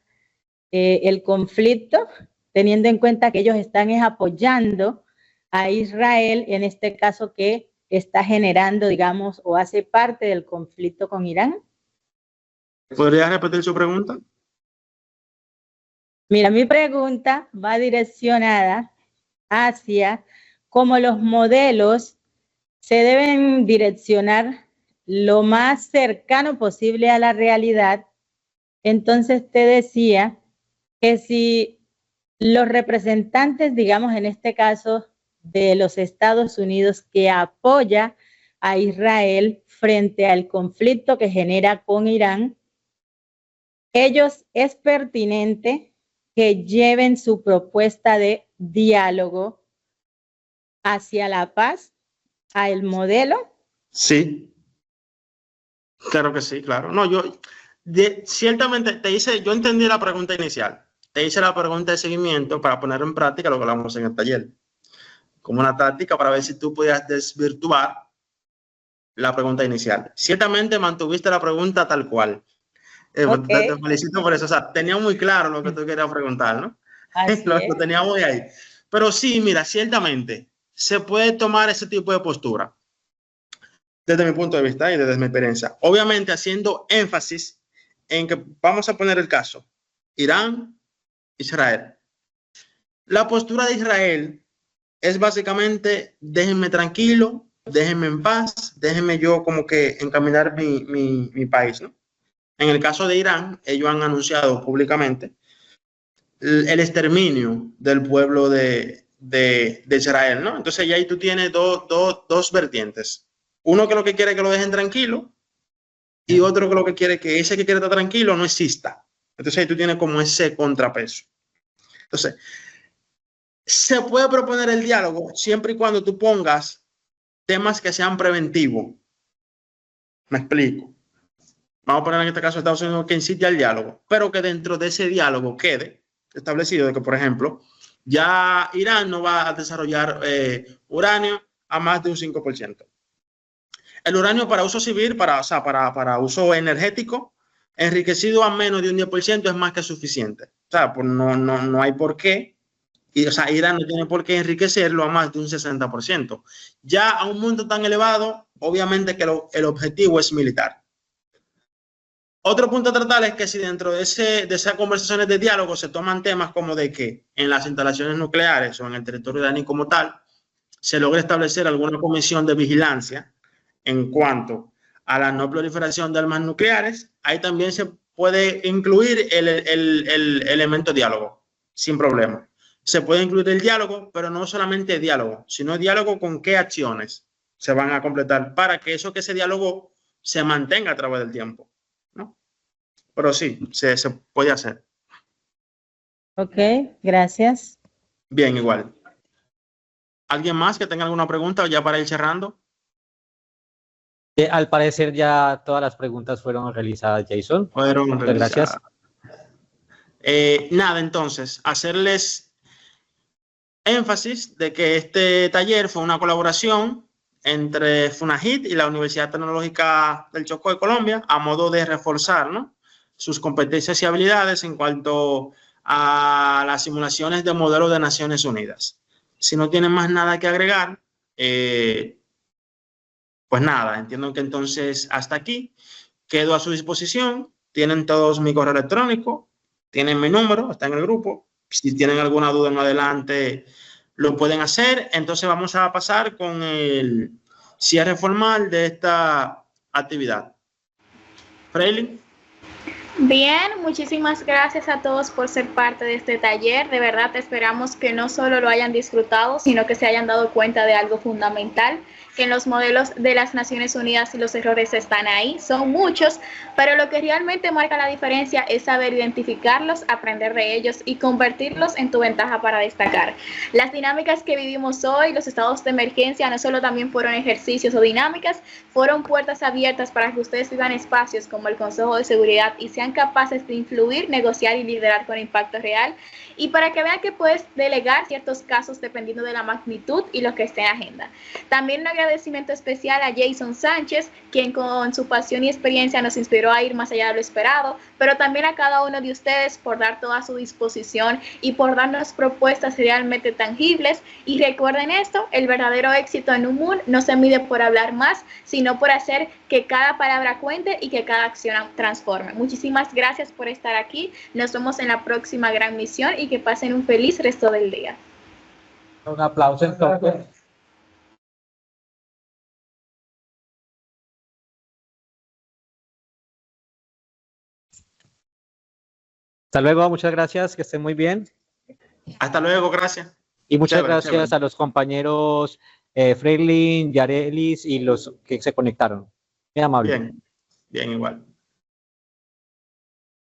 el conflicto, teniendo en cuenta que ellos están apoyando a Israel, en este caso que está generando, digamos, o hace parte del conflicto con Irán. ¿Podría repetir su pregunta? Mira, mi pregunta va direccionada hacia cómo los modelos se deben direccionar lo más cercano posible a la realidad. Entonces te decía que si los representantes, digamos en este caso, de los Estados Unidos que apoya a Israel frente al conflicto que genera con Irán, ellos es pertinente que lleven su propuesta de diálogo hacia la paz, a el modelo. Sí. Claro que sí, claro. No, ciertamente yo entendí la pregunta inicial. Te hice la pregunta de seguimiento para poner en práctica lo que hablamos en el taller. Como una táctica para ver si tú podías desvirtuar la pregunta inicial. Ciertamente mantuviste la pregunta tal cual. Te felicito por eso. O sea, tenía muy claro lo que tú querías preguntar, ¿no? Lo tenía muy ahí. Pero sí, mira, ciertamente se puede tomar ese tipo de postura desde mi punto de vista y desde mi experiencia. Obviamente haciendo énfasis en que vamos a poner el caso Irán, Israel. La postura de Israel es básicamente déjenme tranquilo, déjenme en paz, déjenme yo como que encaminar mi país, ¿no? En el caso de Irán, ellos han anunciado públicamente el exterminio del pueblo de Israel, ¿no? Entonces ya ahí tú tienes dos vertientes. Uno que lo que quiere es que lo dejen tranquilo y otro que lo que quiere que ese que quiere estar tranquilo no exista. Entonces ahí tú tienes como ese contrapeso. Entonces, se puede proponer el diálogo siempre y cuando tú pongas temas que sean preventivos. Me explico. Vamos a poner en este caso Estados Unidos que incite al diálogo, pero que dentro de ese diálogo quede establecido de que, por ejemplo, ya Irán no va a desarrollar uranio a más de un 5%. El uranio para uso civil, para uso energético, enriquecido a menos de un 10% es más que suficiente. O sea, pues no hay por qué. O sea, Irán no tiene por qué enriquecerlo a más de un 60%. Ya a un monto tan elevado, obviamente que el objetivo es militar. Otro punto a tratar es que si dentro de esas conversaciones de diálogo se toman temas como de que en las instalaciones nucleares o en el territorio iraní como tal, se logra establecer alguna comisión de vigilancia en cuanto a la no proliferación de armas nucleares, ahí también se puede incluir el elemento diálogo, sin problema. Se puede incluir el diálogo, pero no solamente diálogo, sino diálogo con qué acciones se van a completar para que ese diálogo se mantenga a través del tiempo, ¿no? Pero sí, se puede hacer. Ok, gracias. Bien, igual. ¿Alguien más que tenga alguna pregunta o ya para ir cerrando? Al parecer ya todas las preguntas fueron realizadas, Jason. Fueron realizadas. Gracias. Nada, entonces, hacerles énfasis de que este taller fue una colaboración entre FUNAGIT y la Universidad Tecnológica del Chocó de Colombia a modo de reforzar, ¿no?, sus competencias y habilidades en cuanto a las simulaciones de modelos de Naciones Unidas. Si no tienen más nada que agregar, pues nada, entiendo que entonces hasta aquí. Quedo a su disposición. Tienen todos mi correo electrónico, tienen mi número, está en el grupo. Si tienen alguna duda en adelante, lo pueden hacer. Entonces vamos a pasar con el cierre formal de esta actividad. Freilin. Bien, muchísimas gracias a todos por ser parte de este taller. De verdad esperamos que no solo lo hayan disfrutado, sino que se hayan dado cuenta de algo fundamental, que en los modelos de las Naciones Unidas y los errores están ahí, son muchos, pero lo que realmente marca la diferencia es saber identificarlos, aprender de ellos y convertirlos en tu ventaja para destacar. Las dinámicas que vivimos hoy, los estados de emergencia, no solo también fueron ejercicios o dinámicas, fueron puertas abiertas para que ustedes vivan espacios como el Consejo de Seguridad y sean capaces de influir, negociar y liderar con impacto real, y para que vean que puedes delegar ciertos casos dependiendo de la magnitud y lo que esté en agenda. También un agradecimiento especial a Jason Sánchez, quien con su pasión y experiencia nos inspiró a ir más allá de lo esperado, pero también a cada uno de ustedes por dar toda su disposición y por darnos propuestas realmente tangibles. Y recuerden esto, el verdadero éxito en un mundo no se mide por hablar más, sino por hacer que cada palabra cuente y que cada acción transforme. Muchísimas gracias por estar aquí. Nos vemos en la próxima gran misión y que pasen un feliz resto del día. Un aplauso entonces. Hasta luego, muchas gracias, que estén muy bien. Hasta luego, gracias. Y muchas Chévere, gracias chévere. a los compañeros Freilin, Yarelis y los que se conectaron. Muy amable. Bien, bien, igual.